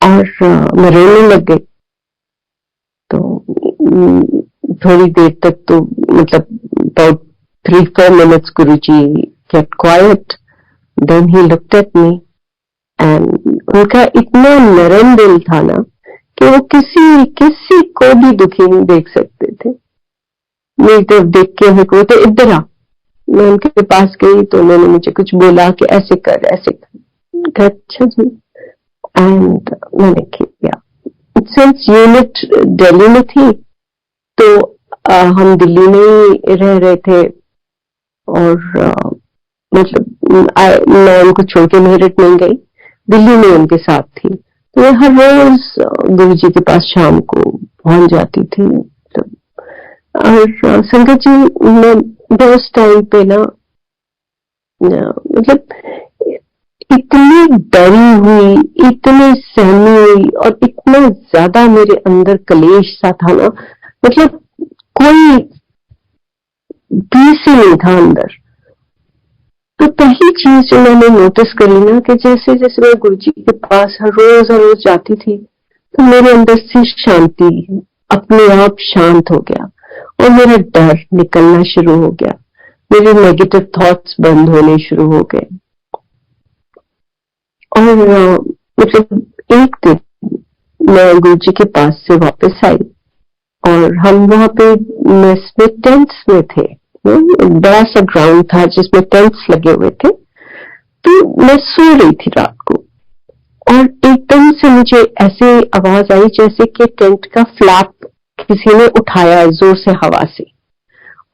और मैं रोने लग गई। तो थोड़ी देर तक तो मतलब about 3-4 minutes Guruji kept quiet, then he looked at me and उनका इतना नरम दिल था ना कि वो किसी किसी को भी दुखी नहीं देख सकते थे। मेरी तरफ देख के हमें को तो इधर आ। मैं उनके पास गई तो उन्होंने मुझे कुछ बोला कि ऐसे कर ऐसे कर। अच्छा जी। एंड मैंने किया। सिंस यूनिट दिल्ली में थी तो हम दिल्ली में ही रह रहे थे और मतलब मैं उनको छोड़ के मेरठ नहीं गई, दिल्ली में उनके साथ थी। तो मैं हर रोज गुरुजी के पास शाम को पहुंच जाती थी। तो और संगत जी मैं उस टाइम पे ना मतलब इतनी डरी हुई, इतनी सहमी हुई और इतना ज्यादा मेरे अंदर कलेश सा था ना, मतलब कोई पीस ही नहीं था अंदर। तो पहली चीज जो मैंने नोटिस करी ना कि जैसे जैसे मैं गुरुजी के पास हर रोज जाती थी तो मेरे अंदर से शांति अपने आप शांत हो गया और मेरा डर निकलना शुरू हो गया, मेरे नेगेटिव थॉट्स बंद होने शुरू हो गए। और मतलब एक दिन मैं गुरुजी के पास से वापस आई और हम वहां पे मेस में टेंट्स में थे। बड़ा सा ग्राउंड था जिसमें टेंट्स लगे हुए थे। तो मैं सो रही थी रात को और एकदम से मुझे ऐसे आवाज आई जैसे कि टेंट का फ्लैप किसी ने उठाया है जोर से हवा से।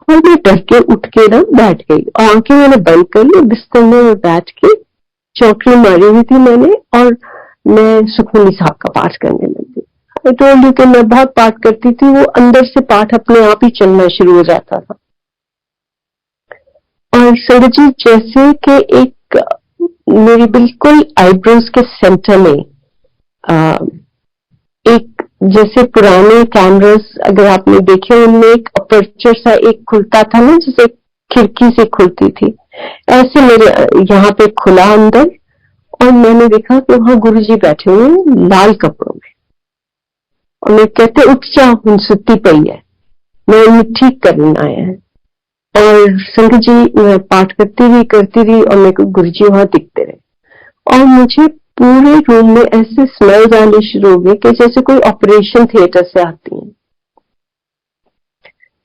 और मैं डर के उठ के ना बैठ गई और आंखें मैंने बंद कर ली, बिस्तर में बैठ के चौकड़ी मारी हुई थी मैंने और मैं सुखमनी साहब का पाठ करने लगी। आई टोल्ड यू कि मैं बहुत पाठ करती थी, वो अंदर से पाठ अपने आप ही चलना शुरू हो जाता था। और संगत जी जैसे कि एक मेरी बिल्कुल आईब्रोज के सेंटर में एक जैसे पुराने कैमरास अगर आपने देखे उनमें एक अपर्चर सा एक खुलता था ना, जैसे खिड़की से खुलती थी, ऐसे मेरे यहाँ पे खुला अंदर और मैंने देखा कि वहां गुरुजी बैठे हुए हैं लाल कपड़ों में और मैं कहते उठ जा उन सुती पई है, मैं उन्हें ठीक करने आया है। और संगत जी मैं पाठ करती रही और मेरे को गुरुजी वहां दिखते रहे और मुझे पूरे रूम में ऐसे स्मेल आने शुरू हो गए कि जैसे कोई ऑपरेशन थिएटर से आती है।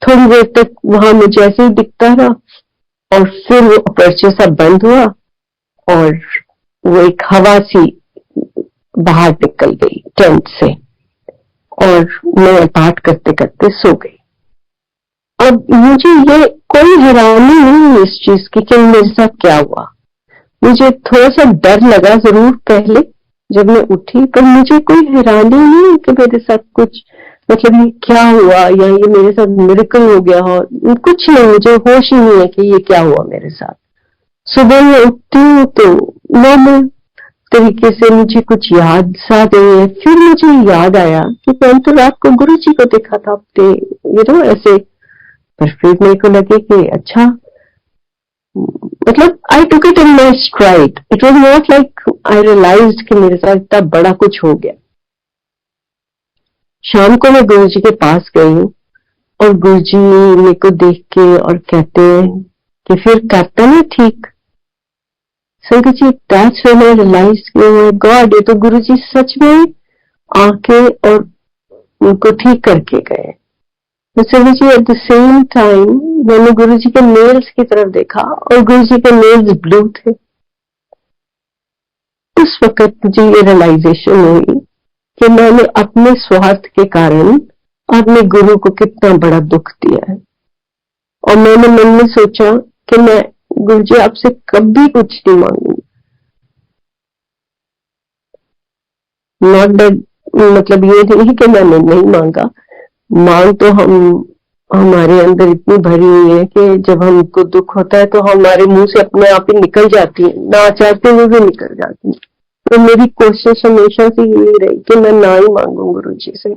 थोड़ी देर तक वहां मुझे ऐसे ही दिखता रहा और फिर वो अपर्चर सा बंद हुआ और वो एक हवा सी बाहर निकल गई टेंट से और मैं पाठ करते करते सो गई। अब मुझे ये कोई हैरानी नहीं है इस चीज की कि मेरे साथ क्या हुआ। मुझे थोड़ा सा डर लगा जरूर पहले जब मैं उठी, पर मुझे कोई हैरानी नहीं है कि मेरे साथ कुछ मतलब ये क्या हुआ या ये मेरे साथ मिरेकल हो गया हो, कुछ नहीं, मुझे होश ही नहीं है कि ये क्या हुआ मेरे साथ। सुबह में उठती हूँ तो नॉर्मल तरीके से मुझे कुछ याद सा नहीं है। फिर मुझे याद आया कि मैंने तो रात को गुरुजी को देखा था अपने ऐसे, पर फिर मेरे को लगे कि अच्छा मतलब I took it in my stride. It was not like I realised कि मेरे साथ इतना बड़ा कुछ हो गया। शाम को मैं गुरुजी के पास गई हूँ और गुरुजी मेरे को देख के और कहते हैं कि फिर करता ना ठीक। संगत जी दैट्स व्हेन आई रियलाइज्ड कि ओह माय गॉड, ये तो गुरुजी सच में आके और उनको ठीक करके गए। तो संगत जी एट द सेम टाइम मैंने गुरुजी के नेल्स की तरफ देखा और गुरुजी के नेल्स ब्लू थे। उस वक्त मुझे ये रियलाइजेशन हुई कि मैंने अपने स्वार्थ के कारण अपने गुरु को कितना बड़ा दुख दिया है। और मैंने मन में सोचा कि मैं गुरुजी आपसे कभी कुछ नहीं मांगूंगी। नॉट दैट मतलब ये नहीं कि मैंने नहीं मांगा, मांग तो हम हमारे अंदर इतनी भरी हुई है कि जब हमको दुख होता है तो हमारे मुंह से अपने आप ही निकल जाती है, ना चाहते हुए भी निकल जाती है। तो मेरी कोशिश हमेशा से यही रही कि मैं ना ही मांगू गुरु जी से,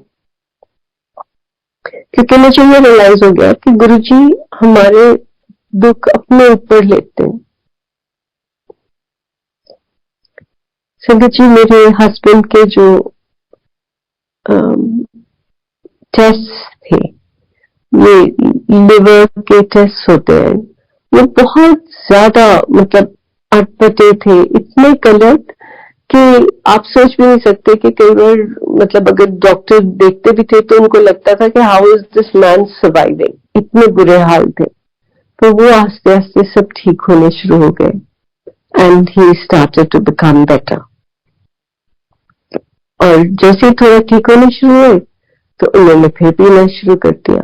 क्योंकि मुझे ये रियलाइज हो गया कि गुरु जी हमारे दुख अपने ऊपर लेते हैं। संगत जी, मेरे हस्बैंड के जो टेस्ट थे, ये लिवर के टेस्ट होते हैं, वो बहुत ज्यादा मतलब अटपटे थे, इतने गलत कि आप सोच भी नहीं सकते कि कई बार मतलब अगर डॉक्टर देखते भी थे तो उनको लगता था कि how is this man surviving, इतने बुरे हाल थे। तो वो आस्ते आस्ते सब ठीक होने शुरू हो गए and he started to become better. और जैसे ही थोड़ा ठीक होने शुरू हुए तो उन्होंने फिर पीना शुरू कर दिया।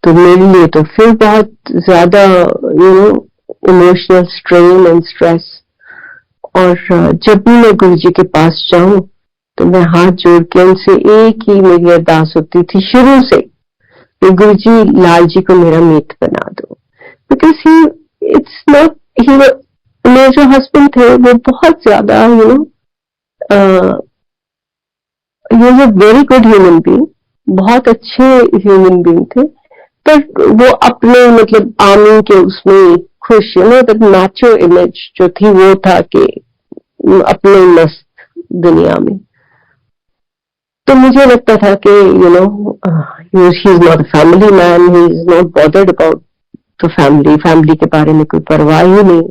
तो मेरे लिए तो फिर बहुत ज्यादा इमोशनल स्ट्रेन एंड स्ट्रेस। और जब भी मैं गुरु जी के पास जाऊं तो मैं हाथ जोड़ के उनसे एक ही मेरी अरदास होती थी शुरू से कि गुरु जी लाल जी को मेरा मीत बना दो, बिकॉज ही इट्स नॉट ही मेरे जो हस्बैंड थे वो बहुत ज्यादा he is a very good human being, बहुत अच्छे ह्यूमन बीइंग थे, पर वो अपने मतलब आर्मी के उसमें खुश दैट मैचो इमेज जो थी वो था कि अपने मस्त दुनिया में। तो मुझे लगता था कि ही is not a family man, he is not bothered about the family के बारे में कोई परवाह ही नहीं।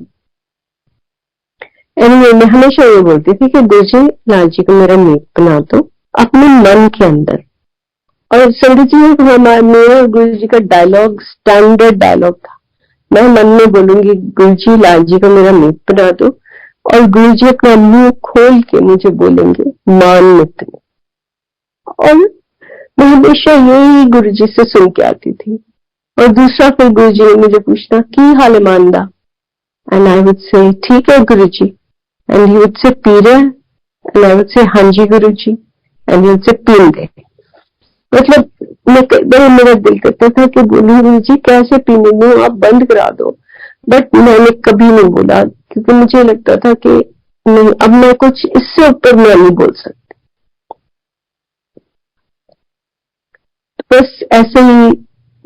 एनीवे, मैं हमेशा ये बोलती थी कि गुरु जी लाल जी को मेरा मीत बना दो अपने मन के अंदर। और संगत जी, मेरे गुरु जी का डायलॉग स्टैंडर्ड डायलॉग था, मैं मन में बोलूंगी गुरु जी लाल जी को मेरा मीत बना दो, और गुरु जी अपना मुंह खोल के मुझे बोलेंगे मान मित। और मैं हमेशा यही गुरु जी से सुन के आती थी। और दूसरा फिर गुरु जी ने मुझे पूछना की हाल है मानदा, एंड आई वुड से ठीक है Guru ji, and he would say पी रहे, एंड आई वुड से हाँ जी गुरु जी, एंड ही वुड से पीन दे। मतलब मेरा दिल करता था कि बोलूं गुरु जी कैसे पीने दूं, आप बंद करा दो, बट मैंने कभी नहीं बोला, क्योंकि मुझे लगता था कि नहीं, अब मैं कुछ इससे ऊपर मैं नहीं बोल सकती। बस ऐसे ही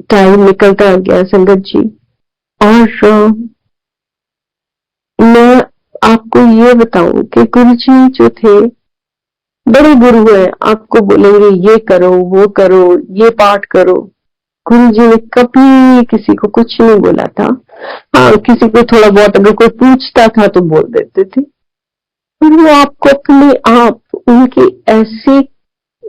टाइम निकलता गया संगत जी। और मैं आपको ये बताऊं कि गुरु जी जो थे बड़े गुरु हैं, आपको बोलेंगे ये करो वो करो ये पाठ करो। गुरु जी ने कभी किसी को कुछ नहीं बोला था। हाँ, किसी को थोड़ा बहुत अगर कोई पूछता था तो बोल देते थे, पर वो आपको अपने आप, उनकी ऐसी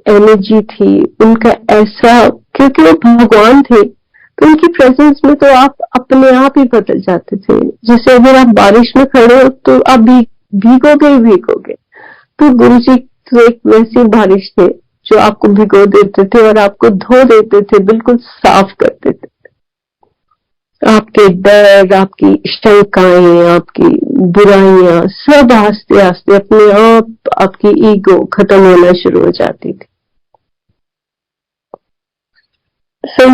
एनर्जी थी, उनका ऐसा, क्योंकि वो भगवान थे तो उनकी प्रेजेंस में तो आप अपने आप ही बदल जाते थे। जैसे अगर आप बारिश में खड़े हो तो आप भीगोगे ही भीगोगे। तो गुरु जी तो एक वैसी बारिश थे जो आपको भिगो देते थे और आपको धो देते थे, बिल्कुल साफ कर देते थे। आपके डर, आपकी शंकाएं, आपकी बुराइयां सब आस्ते आस्ते अपने आप आपकी ईगो खत्म होना शुरू हो जाती थी।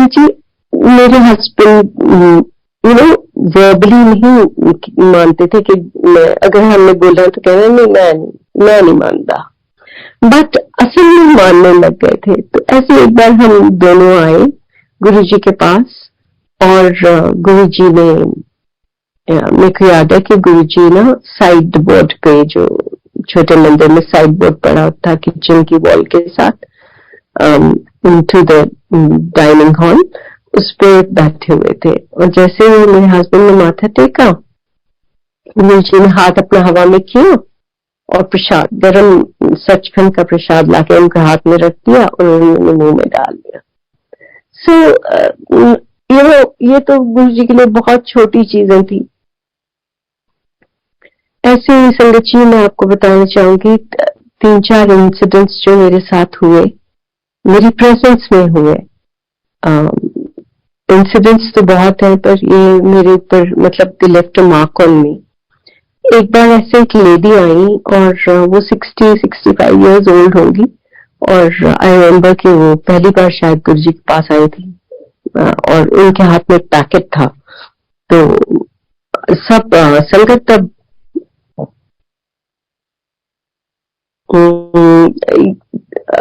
जी, मेरे हस्बैंड वर्बली नहीं मानते थे कि अगर हमने बोला तो कह रहे नहीं, मैं नहीं मानता, बट असल में मानने लग गए थे। तो ऐसे एक बार हम दोनों आए गुरु जी के पास, और गुरु जी ने, मेरे को याद है कि गुरु जी ना साइड बोर्ड पे, जो छोटे मंदिर में साइड बोर्ड पड़ा था किचन की वॉल के साथ, इनटू द डाइनिंग हॉल, उस पे बैठे हुए थे। और जैसे ही मेरे हस्बैंड ने माथा टेका, गुरु जी ने हाथ अपना हवा में किया और प्रसाद, गरम सचखंड का प्रसाद लाके उनके हाथ में रख दिया और उन्होंने मुंह में डाल दिया। सो ये तो गुरु जी के लिए बहुत छोटी चीजें थी। ऐसे ही संगत जी, मैं आपको बताना चाहूंगी 3-4 इंसिडेंट्स जो मेरे साथ हुए, मेरी प्रेजेंस में हुए। इंसिडेंट्स तो बहुत है, पर ये मेरे ऊपर मतलब they left a mark on me. एक बार ऐसे एक लेडी आई और वो 60-65 इयर्स ओल्ड होंगी, और आई रिमेम्बर कि वो पहली बार शायद गुरु जी के पास आई थी। और उनके हाथ में एक पैकेट था। तो सब संगत तब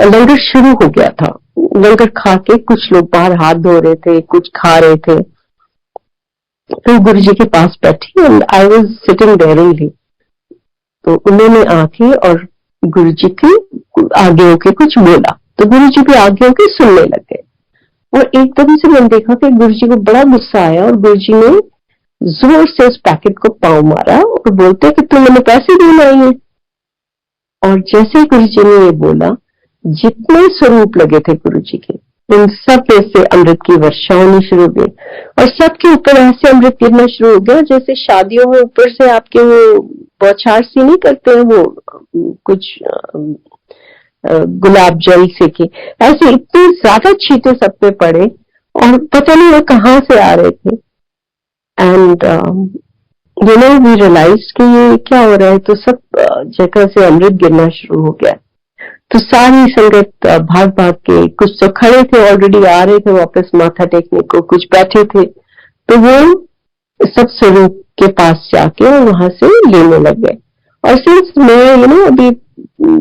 लंगर शुरू हो गया था। लंगर खा के कुछ लोग बाहर हाथ धो रहे थे, कुछ खा रहे थे। तो गुरु जी के पास बैठी and I was sitting there only. तो उन्होंने आके और गुरु जी की आगे होके कुछ बोला, तो गुरु जी भी आगे होके सुनने लगे। और एकदम से मैंने देखा कि गुरु जी को बड़ा गुस्सा आया और गुरु जी ने जोर से उस पैकेट को पांव मारा और बोलते कि तुम मैंने पैसे देना है। और जैसे ही गुरु जी ने ये बोला, जितने स्वरूप लगे थे गुरु जी के, उन सब में से अमृत की वर्षा होनी शुरू हो गई और सबके ऊपर ऐसे अमृत गिरना शुरू हो गया जैसे शादियों में ऊपर से आपके वो बौछार सी नहीं करते हैं, वो कुछ गुलाब जल से के ऐसे इतने ज्यादा छींटे सब पे पड़े और पता नहीं वो कहाँ से आ रहे थे। एंड वी रियलाइज कि ये क्या हो रहा है। तो सब जगह से अमृत गिरना शुरू हो गया। तो सारी संगत भाग भाग के, कुछ तो खड़े थे ऑलरेडी, आ रहे थे वापस माथा टेकने को, कुछ बैठे थे। तो वो सब स्वरूप के पास जाके वहां से लेने लग गए। और सिंस मैं अभी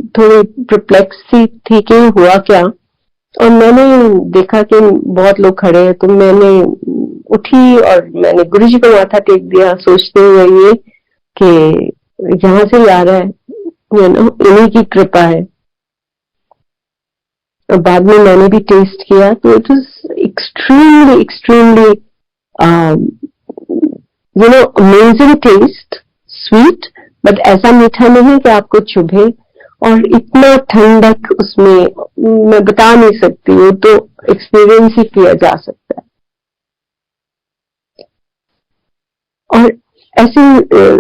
थोड़ी परप्लेक्स थी कि हुआ क्या, और मैंने देखा कि बहुत लोग खड़े हैं, तो मैंने उठी और मैंने गुरु जी को माथा टेक दिया, सोचते हुए ये कि यहाँ से ही आ रहा है, इन्हीं की कृपा है। और बाद में मैंने भी टेस्ट किया तो it was extremely extremely amazing taste, sweet, but ऐसा मीठा नहीं कि आपको चुभे, और इतना ठंडक उसमें मैं बता नहीं सकती हूँ। तो एक्सपीरियंस ही किया जा सकता है। और ऐसे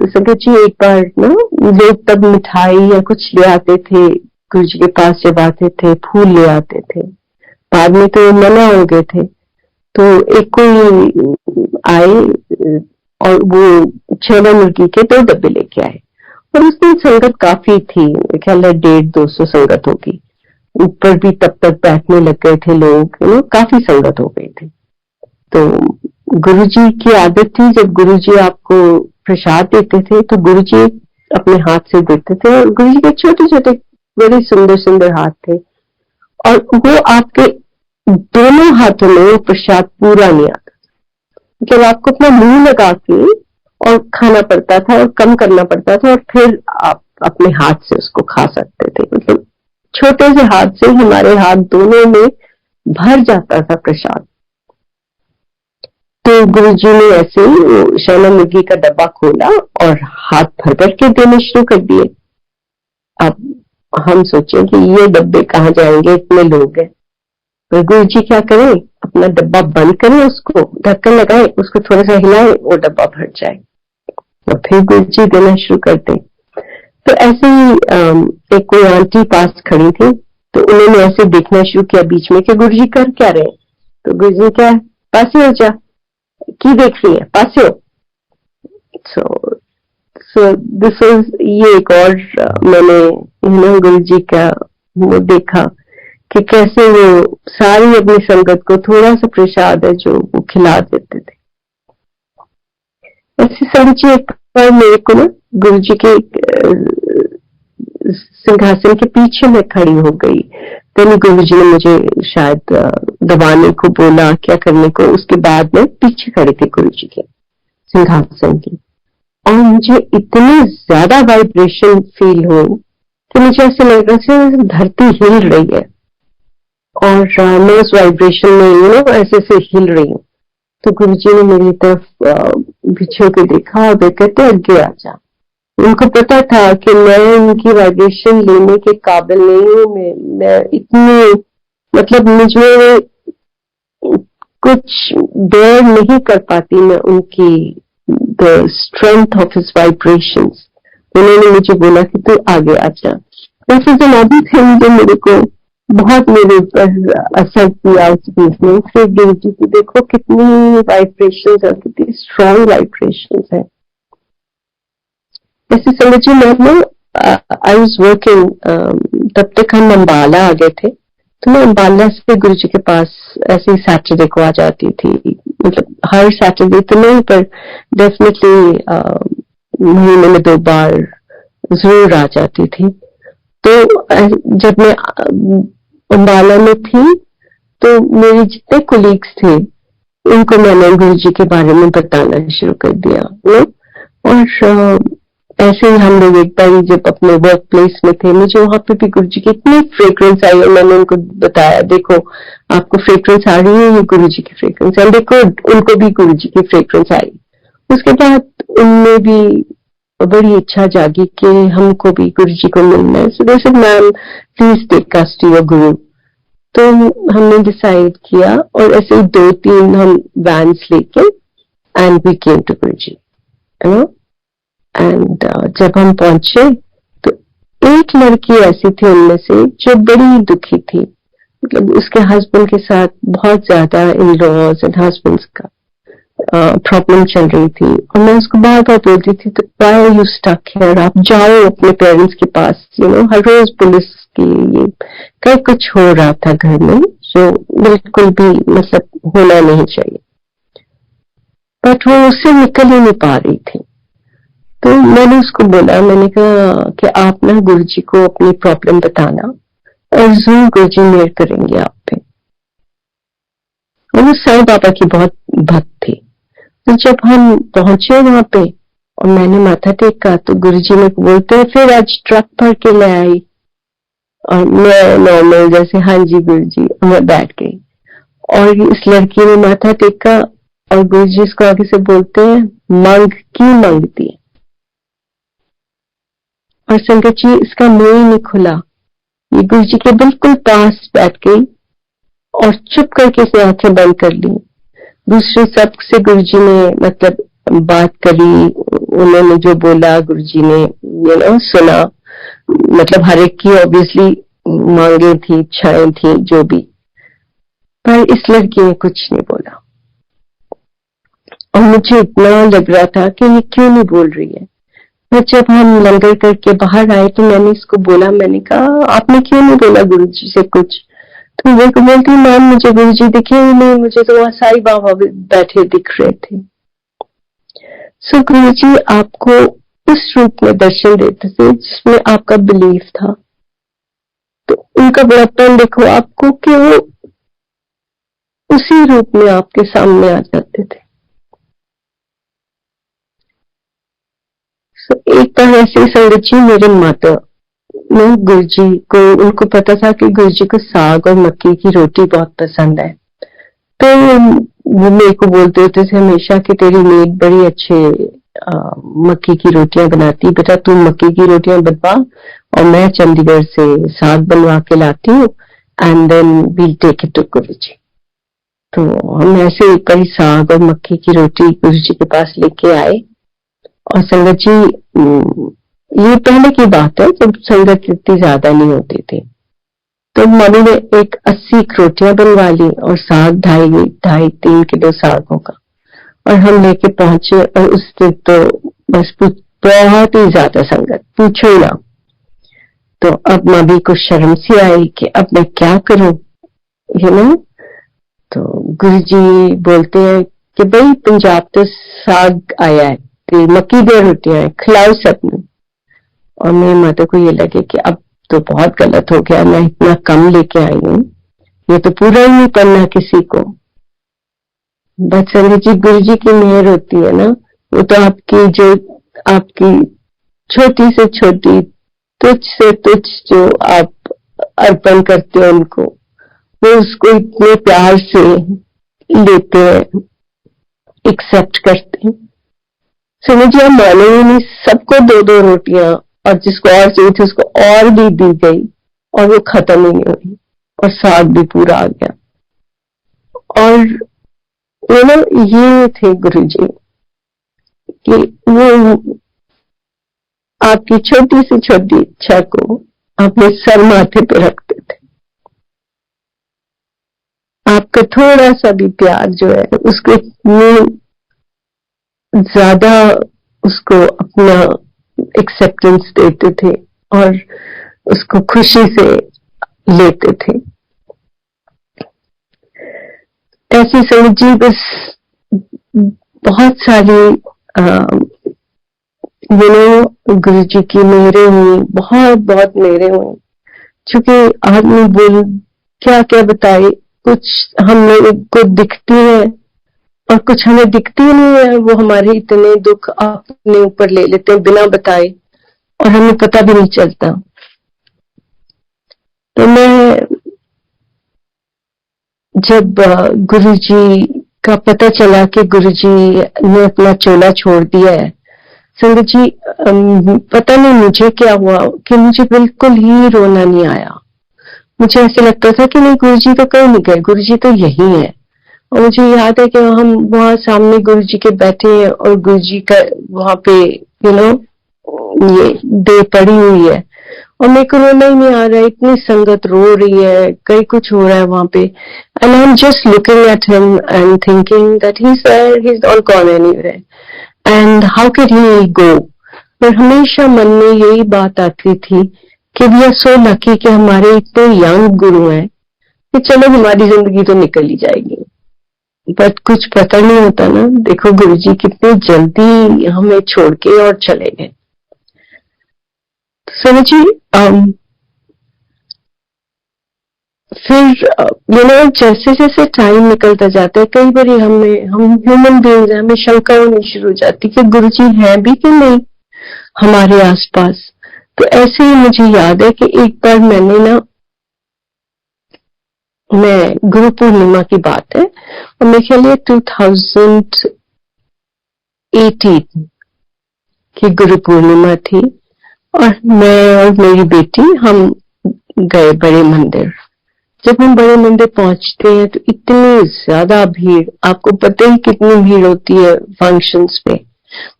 संगत जी एक बार ना लोग तब मिठाई या कुछ ले आते थे गुरु जी के पास, जब आते थे फूल ले आते थे, बाद में तो मना हो गए थे। तो एक कोई आए और वो छेना मुर्गी के 2 डब्बे लेके आए, और उस दिन संगत काफी थी, ख्याल है 150-200 संगत होगी। ऊपर भी तब तक बैठने लग गए थे लोग, काफी संगत हो गई थी। तो गुरुजी की आदत थी, जब गुरुजी आपको प्रसाद देते थे तो गुरुजी अपने हाथ से देते थे, और गुरुजी के छोटे छोटे बड़े सुंदर सुंदर हाथ थे, और वो आपके दोनों हाथों में वो प्रसाद पूरा नहीं आता, मतलब आपको अपना मुंह लगा के और खाना पड़ता था और कम करना पड़ता था, और फिर आप अपने हाथ से उसको खा सकते थे। मतलब छोटे से हाथ से हमारे हाथ दोनों में भर जाता था प्रसाद। तो गुरुजी ने ऐसे ही शैना मुर्गी का डब्बा खोला और हाथ भर भर के देने शुरू कर दिए। अब हम सोचे कि ये डब्बे कहाँ जाएंगे, इतने लोग हैं। तो गुरुजी क्या करें, अपना डब्बा बंद करें, उसको ढक्कन लगाए, उसको थोड़ा सा हिलाए, वो डब्बा भर जाए, और फिर गुरुजी देना शुरू कर दें। तो ऐसे ही एक कोई आंटी पास खड़ी थी, तो उन्होंने ऐसे देखना शुरू किया बीच में कि गुरुजी कर क्या रहे। तो गुरुजी क्या, पासे हो जा, की देख रही है, पासे हो। सो दिस इज, ये एक और मैंने गुरुजी का वो देखा कि कैसे वो सारी अपनी संगत को थोड़ा सा प्रसाद है जो वो खिला देते थे। ऐसी संगत जी एक बार मेरे को ना गुरुजी के सिंहासन के पीछे में खड़ी हो गई, तो गुरुजी ने मुझे शायद दबाने को बोला, क्या करने को। उसके बाद में पीछे खड़े थे गुरुजी के सिंहासन की, और मुझे इतनी ज्यादा वाइब्रेशन फील हुई कि मुझे ऐसे लग रहा है धरती हिल रही है, और मैं उस वाइब्रेशन में ऐसे से हिल रही हूँ। तो गुरुजी ने मेरी तरफ पीछे के देखा और वे कहते आगे आ जा। उनको पता था कि मैं उनकी वाइब्रेशन लेने के काबिल नहीं हूँ, मैं इतनी, मतलब मुझे कुछ डेयर नहीं कर पाती मैं उनकी the strength of his vibrations. उन्होंने मुझे बोला कि तू आगे आ जा। वैसे जो नदी थे जो मेरे को बहुत मेरे ऊपर असर किया उस बीच में, फिर गुरुजी की देखो कितनी वाइब्रेशंस और कितनी स्ट्रॉन्ग वाइब्रेशंस है। ऐसे समझिए, मैं आई वाज वर्किंग, तब तक हम अम्बाला आ गए थे, तो मैं अम्बाला से गुरु जी के पास ऐसे ही सैटरडे को आ जाती थी, मतलब हर सैटरडे तो नहीं पर डेफिनेटली महीने में 2 बार जरूर आ जाती थी। तो जब मैं अम्बाला में थी तो मेरे जितने कोलीग्स थे उनको मैंने गुरु जी के बारे में बताना शुरू कर दिया, और ऐसे ही हम लोग एक बार जब अपने वर्क प्लेस में थे, मुझे वहां पे भी गुरु जी की इतनी फ्रेग्रेंस आई और मैंने उनको बताया, देखो आपको फ्रेग्रेंस आ रही है, ये गुरु जी की फ्रेग्रेंस है। देखो उनको भी गुरु जी की फ्रेग्रेंस आई। उसके बाद उनमें भी बड़ी इच्छा जागी कि हमको भी गुरु जी को मिलना है। So they said ma'am please take us to your guru. तो हमने डिसाइड किया और ऐसे ही 2-3 हम वैन्स लेके and we came to Guru ji, you know. And जब हम पहुंचे तो एक लड़की ऐसी थी उनमें से जो बड़ी दुखी थी, मतलब उसके हस्बैंड के साथ बहुत ज्यादा इन लॉज एंड हस्बैंड का प्रॉब्लम चल रही थी, और मैं उसको बार बार बोलती थी तो why are you stuck here, आप जाओ अपने पेरेंट्स के पास, यू नो। हर रोज पुलिस की ये कहीं कुछ हो रहा था घर में जो बिल्कुल भी मतलब होना नहीं चाहिए, बट वो उससे निकल ही नहीं पा रही थी। तो मैंने उसको बोला, मैंने कहा कि आप ना गुरु जी को अपनी प्रॉब्लम बताना और जरूर गुरु जी मेहर करेंगे आप पे। वो साईं बाबा की बहुत भक्त थी। तो जब हम पहुंचे वहां पे और मैंने माथा टेका तो गुरु जी मेरे को बोलते हैं फिर आज ट्रक भर के ले आई, और मैं नॉर्मल जैसे हाँ जी गुरु जी, मैं बैठ गई। और इस लड़की ने माथा टेका और गुरु जी इसको आगे से बोलते हैं मांग की मांगती है, और संगत जी इसका मुंह ही नहीं खुला। ये गुरु जी के बिल्कुल पास बैठ गई और चुप करके इसने आंखें बंद कर ली। दूसरे सब से गुरु जी ने मतलब बात करी, उन्होंने जो बोला गुरु जी ने यू नो सुना, मतलब हर एक की ऑब्वियसली मांगे थी, इच्छाएं थी जो भी, पर इस लड़की ने कुछ नहीं बोला। और मुझे इतना लग रहा था कि ये क्यों नहीं बोल रही है। फिर जब हम लंगर करके बाहर आए तो मैंने इसको बोला, मैंने कहा आपने क्यों नहीं बोला गुरु जी से कुछ। तो मेरे को बोलती मैम मुझे गुरु जी दिखे ही नहीं, मुझे तो वहां साईं बाबा बैठे दिख रहे थे। सो गुरु जी आपको उस रूप में दर्शन देते थे जिसमें आपका बिलीफ था। तो उनका बड़प्पन देखो आपको कि वो उसी रूप में आपके सामने आ जाते थे। सो एक बार ऐसे संगत जी मेरे माता ने गुरु जी को, उनको पता था कि गुरु जी को साग और मक्की की रोटी बहुत पसंद है, तो वो मेरे को बोलते होते थे हमेशा कि तेरी मेड बड़ी अच्छे मक्की की रोटियां बनाती, बेटा तू मक्की की रोटियां बनवा और मैं चंडीगढ़ से साग बनवा के लाती हूँ and then we'll take it to Guru ji. तो हम ऐसे एक बार साग और मक्की की रोटी गुरु जी के पास लेके आए। और संगत जी ये पहले की बात है जब संगत इतनी ज्यादा नहीं होती थी, तो मम्मी ने एक 80 रोटियां बनवा ली और साग 2.5-3 किलो साग होगा, और हम लेके पहुंचे। और उस दिन तो बस बहुत ही ज्यादा संगत, पूछो ना। तो अब मम्मी को शर्म सी आई कि अब मैं क्या करूं, यू नो। तो गुरु जी बोलते हैं कि भाई पंजाब तो साग आया है, तो मक्की की रोटियां है, खिलाओ सबने। और मेरी माता को ये लगे कि अब तो बहुत गलत हो गया, मैं इतना कम लेके आई हूँ, ये तो पूरा ही नहीं पड़ना किसी को। बट संगत जी गुरु जी की मेहर होती है ना, वो तो आपकी जो आपकी छोटी से छोटी तुच्छ से तुच्छ जो आप अर्पण करते हो उनको, वो उसको इतने प्यार से लेते हैं, एक्सेप्ट करते हैं। समझिए आप मानेंगे नहीं, सबको 2-2 रोटियां और जिसको और चाहिए थी उसको और भी दी गई और वो खत्म ही नहीं हुई और साग भी पूरा आ गया। और यू नो ये थे गुरु जी कि वो आपकी छोटी से छोटी इच्छा को अपने सर माथे पे रखते थे। आपका थोड़ा सा भी प्यार जो है उसको इतनी ज्यादा उसको अपना एक्सेप्टेंस देते थे और उसको खुशी से लेते थे। ऐसी संगत जी बस बहुत सारी गुरु जी की मेहरें हुई, बहुत बहुत मेहरें हुई। चूंकि आदमी बोल क्या क्या बताए, कुछ हम लोग को दिखती है और कुछ हमें दिखती नहीं है। वो हमारे इतने दुख अपने ऊपर ले लेते हैं बिना बताए और हमें पता भी नहीं चलता। तो मैं जब गुरु जी का पता चला कि गुरु जी ने अपना चोला छोड़ दिया है, संगत जी पता नहीं मुझे क्या हुआ कि मुझे बिल्कुल ही रोना नहीं आया। मुझे ऐसे लगता था कि नहीं, गुरु जी तो कहीं नहीं गए, गुरु जी तो यही है। और मुझे याद है कि हम वहां सामने गुरु जी के बैठे हैं और गुरु जी का वहां पे ये देह पड़ी हुई है और मेरे को रोना ही नहीं आ रहा है। इतनी संगत रो रही है, कई कुछ हो रहा है वहां पे, and I am just looking at him and thinking that he is not gone anywhere and how can he go. पर हमेशा मन में यही बात आती थी कि वी आर सो लकी कि हमारे इतने यंग गुरु हैं कि चलो हमारी जिंदगी तो निकल ही जाएगी, बट कुछ पता नहीं होता ना। देखो गुरुजी कितने जल्दी हमें छोड़ के और चले गए। समझिए फिर जैसे जैसे टाइम निकलता जाता है, कई बार हम ह्यूमन बीइंग्स हमें शंका होनी शुरू हो जाती है कि गुरुजी हैं भी कि नहीं हमारे आसपास। तो ऐसे ही मुझे याद है कि एक बार मैं गुरु पूर्णिमा की बात है और मेरे ख्याल 2018 की गुरु पूर्णिमा थी और मैं और मेरी बेटी हम गए बड़े मंदिर। जब हम बड़े मंदिर पहुंचते हैं तो इतनी ज्यादा भीड़, आपको पता ही कितनी भीड़ होती है फंक्शंस पे,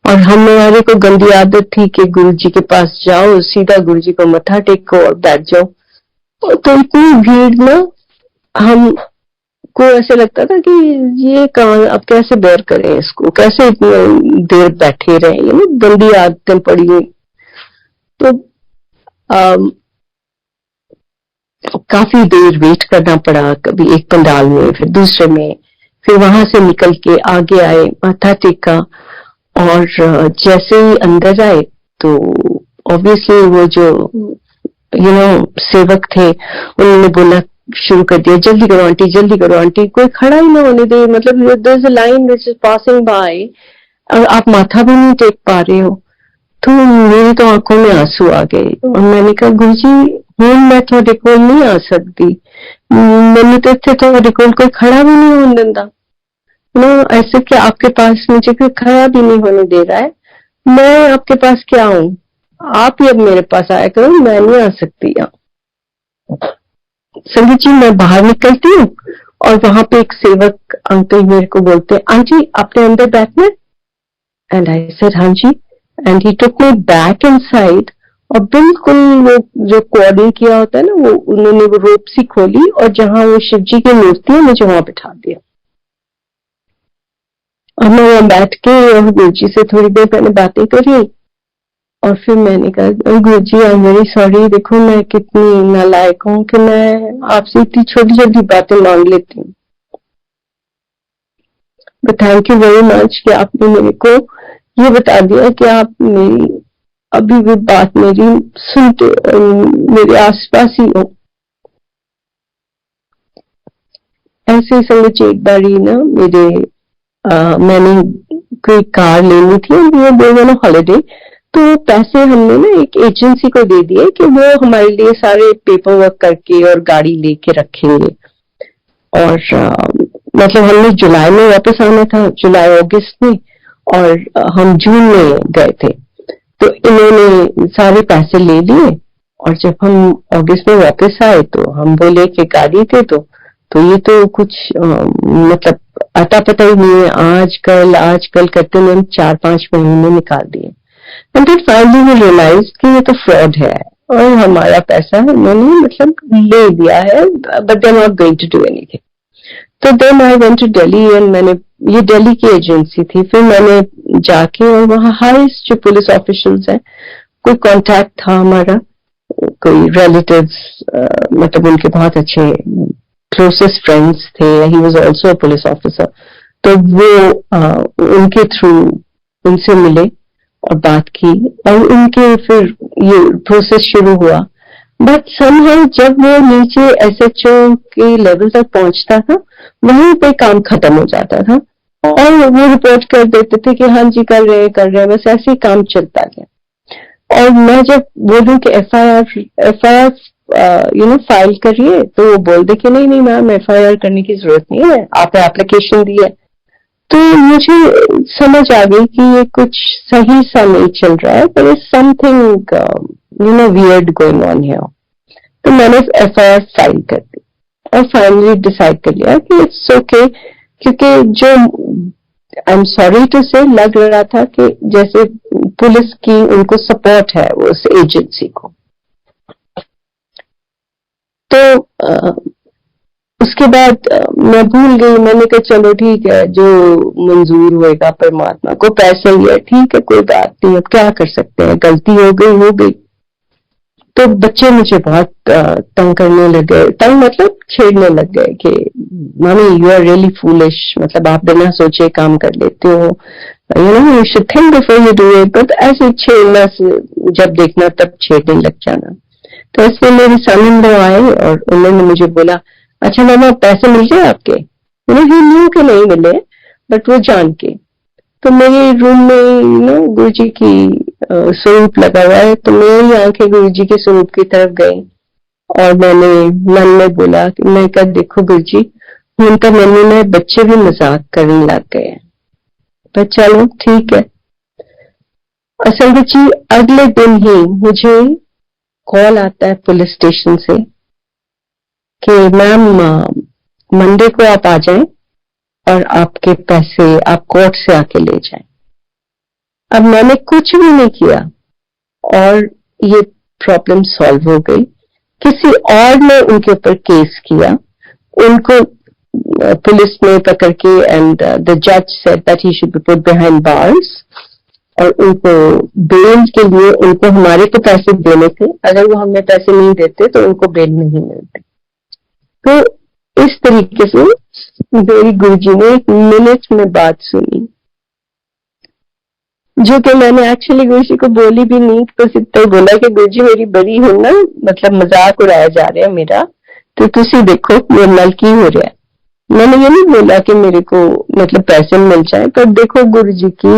और हमारे को गंदी आदत थी कि गुरु जी के पास जाओ, सीधा गुरु जी को मत्था टेको और बैठ जाओ। तो इतनी भीड़ ना हम को ऐसे लगता था कि ये कहाँ, अब कैसे बेयर करें इसको, कैसे इतनी देर बैठे रहे, गंदी आदतें पड़ी हुई। तो काफी देर वेट करना पड़ा, कभी एक पंडाल में फिर दूसरे में, फिर वहां से निकल के आगे आए, माथा टेका और जैसे ही अंदर आए तो ऑब्वियसली वो जो सेवक थे उन्होंने बोला शुरू कर दिया, जल्दी करो आंटी, जल्दी करो आंटी, कोई खड़ा ही ना होने दे, मतलब there is a line which is passing by और आप माथा भी नहीं टेक पा रहे हो। तो मेरी तो आंखों में आंसू आ गए और मैंने कहा गुरुजी मैं थोड़े कोल नहीं आ सकती, मैंने तो इतने थोड़े कोल कोई खड़ा भी नहीं होने देता ना, ऐसे कि आपके पास मुझे कोई खड़ा भी नहीं होने दे रहा है, मैं आपके पास क्या हूँ, आप ही अब मेरे पास आया करो, मैं नहीं आ सकती यहाँ। संगीत जी मैं बाहर निकलती हूँ और वहां पे एक सेवक अंकल मेरे को बोलते हैं, आंटी आपने अंदर बैठना है? एंड आई सेड हाँ जी, and he took me back inside और बिल्कुल वो जो कोऑर्डिनेट किया होता है ना, वो उन्होंने वो रोप सी खोली और जहां वो शिव जी की मूर्ति है मुझे वहां बिठा दिया और मैं वहां बैठ के और गुरु जी से थोड़ी देर पहले बातें करी और फिर मैंने कहा गुरु जी आई एम वेरी सॉरी, देखो मैं कितनी नालायक हूँ कि मैं आपसे इतनी छोटी छोटी बातें मांग लेती हूँ, but thank you very much कि आपने मेरे को ये बता दिया कि आप मेरी अभी भी बात मेरी सुनते मेरे आसपास ही हो। ऐसे ही समझ एक बारी ना मैंने कोई कार लेनी थी, वो हॉलिडे, तो पैसे हमने ना एक एजेंसी को दे दिए कि वो हमारे लिए सारे पेपर वर्क करके और गाड़ी लेके रखेंगे। और मतलब हमने जुलाई में वापस आना था, जुलाई अगस्त में, और हम जून में गए थे। तो इन्होंने सारे पैसे ले लिए और जब हम अगस्त में वापस आए तो हम बोले कि गाड़ी थे तो ये तो कुछ मतलब अता पता ही नहीं है, आजकल करते हुए 4-5 महीने निकाल दिए। And then finally we realise कि ये तो फ्रॉड है और हमारा पैसा इन्होंने मतलब ले लिया है, but they are not going to do anything. तो then I went to Delhi and ये दिल्ली की एजेंसी थी, फिर मैंने जाके और वहाँ हाईएस्ट जो पुलिस ऑफिशियल्स हैं, कोई कांटेक्ट था हमारा, कोई रिलेटिव्स, मतलब उनके बहुत अच्छे क्लोजेस्ट फ्रेंड्स थे, he was also a police officer, तो वो उनके थ्रू उनसे मिले और बात की और उनके फिर ये प्रोसेस शुरू हुआ। बट समहाउ जब वो नीचे एसएचओ के लेवल तक पहुंचता था, वहीं पे काम खत्म हो जाता था और वो रिपोर्ट कर देते थे कि हाँ जी कर रहे हैं, बस ऐसे ही काम चलता गया। और मैं जब बोलूं कि एफआईआर फाइल करिए, तो वो बोल दे कि नहीं मैम, एफआईआर करने की जरूरत नहीं है, आपने एप्लीकेशन दी है। तो मुझे समझ आ गई कि ये कुछ सही सा नहीं चल रहा है, there is something weird going on here. तो मैंने एफआईआर फाइल कर दी और फाइनली डिसाइड कर लिया कि इट्स ओके, क्योंकि जो आई एम सॉरी टू से लग रहा था कि जैसे पुलिस की उनको सपोर्ट है उस एजेंसी को। तो उसके बाद मैं भूल गई, मैंने कहा चलो ठीक है, जो मंजूर होएगा परमात्मा को, पैसा ही है, ठीक है कोई बात नहीं, अब क्या कर सकते हैं, गलती हो गई। तो बच्चे मुझे बहुत तंग करने लगे, तंग मतलब छेड़ने लग गए कि mummy you are really foolish, मतलब आप बिना सोचे काम कर लेते हो, you should think before you do it. But ऐसे छेड़ना, जब देखना तब छेड़ने लग जाना। तो इसलिए मेरे सन आए और उन्होंने मुझे बोला, अच्छा मामा पैसे मिल गए आपके? ही न्यू के नहीं मिले, बट वो जान के। तो मेरे रूम में गुरु जी की स्वरूप लगा हुआ है, तो मेरी आंखें गुरु जी के स्वरूप की तरफ गई और मैंने मन में बोला कि मैं कहा देखो गुरु जी, उनका मैंने में बच्चे भी मजाक करने लग गए हैं, पर चलो ठीक है। असल में जी अगले दिन ही मुझे कॉल आता है पुलिस स्टेशन से कि मैम मंडे को आप आ जाएं और आपके पैसे आप कोर्ट से आके ले जाएं। अब मैंने कुछ भी नहीं किया और ये प्रॉब्लम सॉल्व हो गई। किसी और ने उनके ऊपर केस किया, उनको पुलिस ने पकड़ के, एंड द जज said that he should be put behind bars, और उनको बेल के लिए उनको हमारे को पैसे देने थे, अगर वो हमें पैसे नहीं देते तो उनको बेल नहीं मिलती। तो इस तरीके से मेरी गुरुजी ने एक मिनट में बात सुनी, जो कि मैंने एक्चुअली गुरुजी को बोली भी नहीं, तो इतना ही बोला कि गुरुजी मेरी बड़ी हूं ना, मतलब मजाक उड़ाया जा रहा है मेरा, तो तुसी देखो मेरे नाल की हो रहा है। मैंने ये नहीं बोला कि मेरे को मतलब पैसे मिल जाए, पर देखो गुरुजी की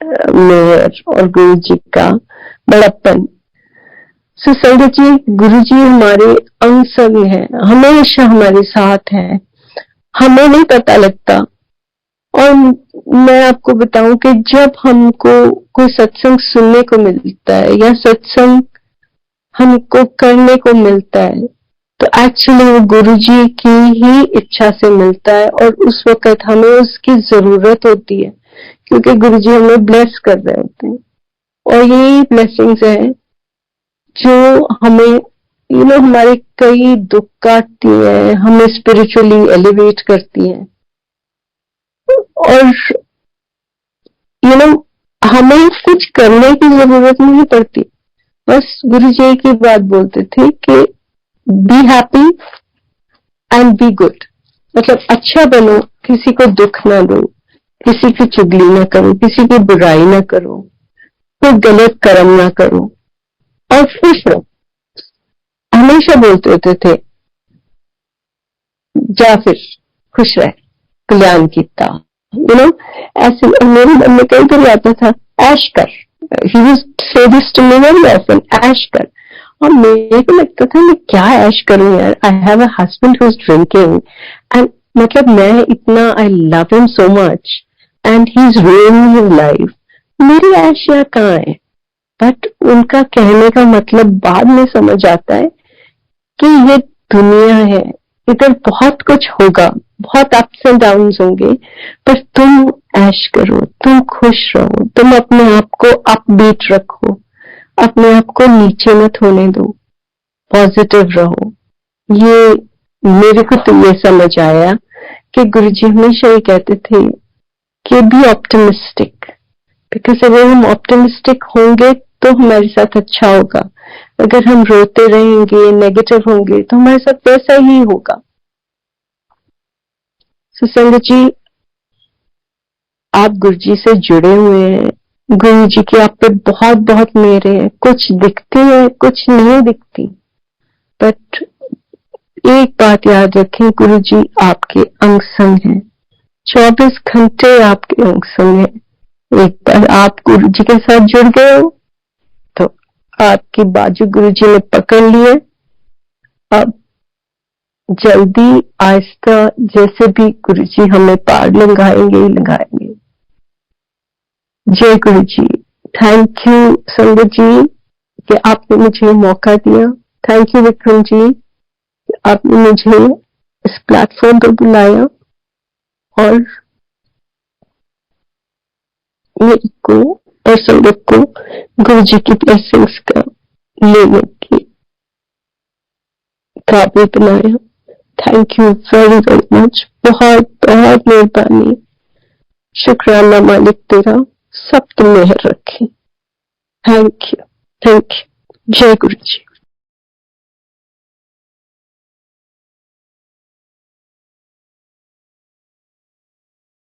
मेहर और गुरुजी का बड़प्पन। सो संगत जी, गुरुजी हमारे अंग संग हैं, हमेशा हमारे साथ हैं, हमें नहीं पता लगता। और मैं आपको बताऊं कि जब हमको कोई सत्संग सुनने को मिलता है या सत्संग हमको करने को मिलता है, तो एक्चुअली वो गुरुजी की ही इच्छा से मिलता है, और उस वक्त हमें उसकी जरूरत होती है, क्योंकि गुरुजी हमें ब्लेस कर रहे होते हैं। और यही ब्लेसिंग्स है जो हमें हमारे कई दुख काटती है, हमें स्पिरिचुअली एलिवेट करती है। और हमें कुछ करने की जरूरत नहीं पड़ती, बस गुरुजी की बात बोलते थे कि be happy and be good, मतलब अच्छा बनो, किसी को दुख ना दो, किसी की चुगली ना करो, किसी की बुराई ना करो, कोई गलत कर्म ना करो, और खुश रहो। हमेशा बोलते होते थे, जा फिर खुश रह, कल्याण कीता, ऐसे मेरे मन में कई बार आता था, ऐश कर, he was say this to me very often, ऐश कर। और मेरे को लगता था मैं क्या ऐश करूं यार, I have a husband who is drinking, and मतलब मैं इतना, I love him so much and he is ruining his life, मेरी ऐश यहाँ कहाँ है? बट उनका कहने का मतलब बाद में समझ आता है कि ये दुनिया है, इधर बहुत कुछ होगा, बहुत अप्स एंड डाउन्स होंगे, पर तुम ऐश करो, तुम खुश रहो, तुम अपने आप को अपबीट रखो, अपने आप को नीचे मत होने दो, पॉजिटिव रहो। ये मेरे को तो ये समझ आया कि गुरुजी हमेशा ये कहते थे कि बी ऑप्टिमिस्टिक, बिकॉज अगर हम ऑप्टिमिस्टिक होंगे तो हमारे साथ अच्छा होगा, अगर हम रोते रहेंगे, नेगेटिव होंगे, तो हमारे साथ वैसा ही होगा। सो संगत जी, आप गुरु जी से जुड़े हुए हैं, गुरु जी की आप पे बहुत बहुत मेहर है। कुछ दिखती है, कुछ नहीं दिखती, बट एक बात याद रखें, गुरु जी आपके अंग संग हैं, 24 घंटे आपके अंग संग हैं। एक बार आप गुरु जी के साथ जुड़ गए हो तो आपकी बाजू गुरु जी ने पकड़ लिए। अब जल्दी आहिस्ता जैसे भी गुरु जी हमें पार लगाएंगे ही लगाएंगे। जय गुरु जी। थैंक यू संगत जी कि आपने मुझे मौका दिया। थैंक यू विक्रम जी, आपने मुझे इस प्लेटफॉर्म पर बुलाया और मेरे को और संगत को गुरु जी की ब्लेसिंग्स का लेने की काबिल बनाया। Thank you very very much. बहुत बहुत मेहरबानी। शुक्राना मालिक तेरा, सब तुम मेहर रखे। Thank you, thank you. जय गुरु जी।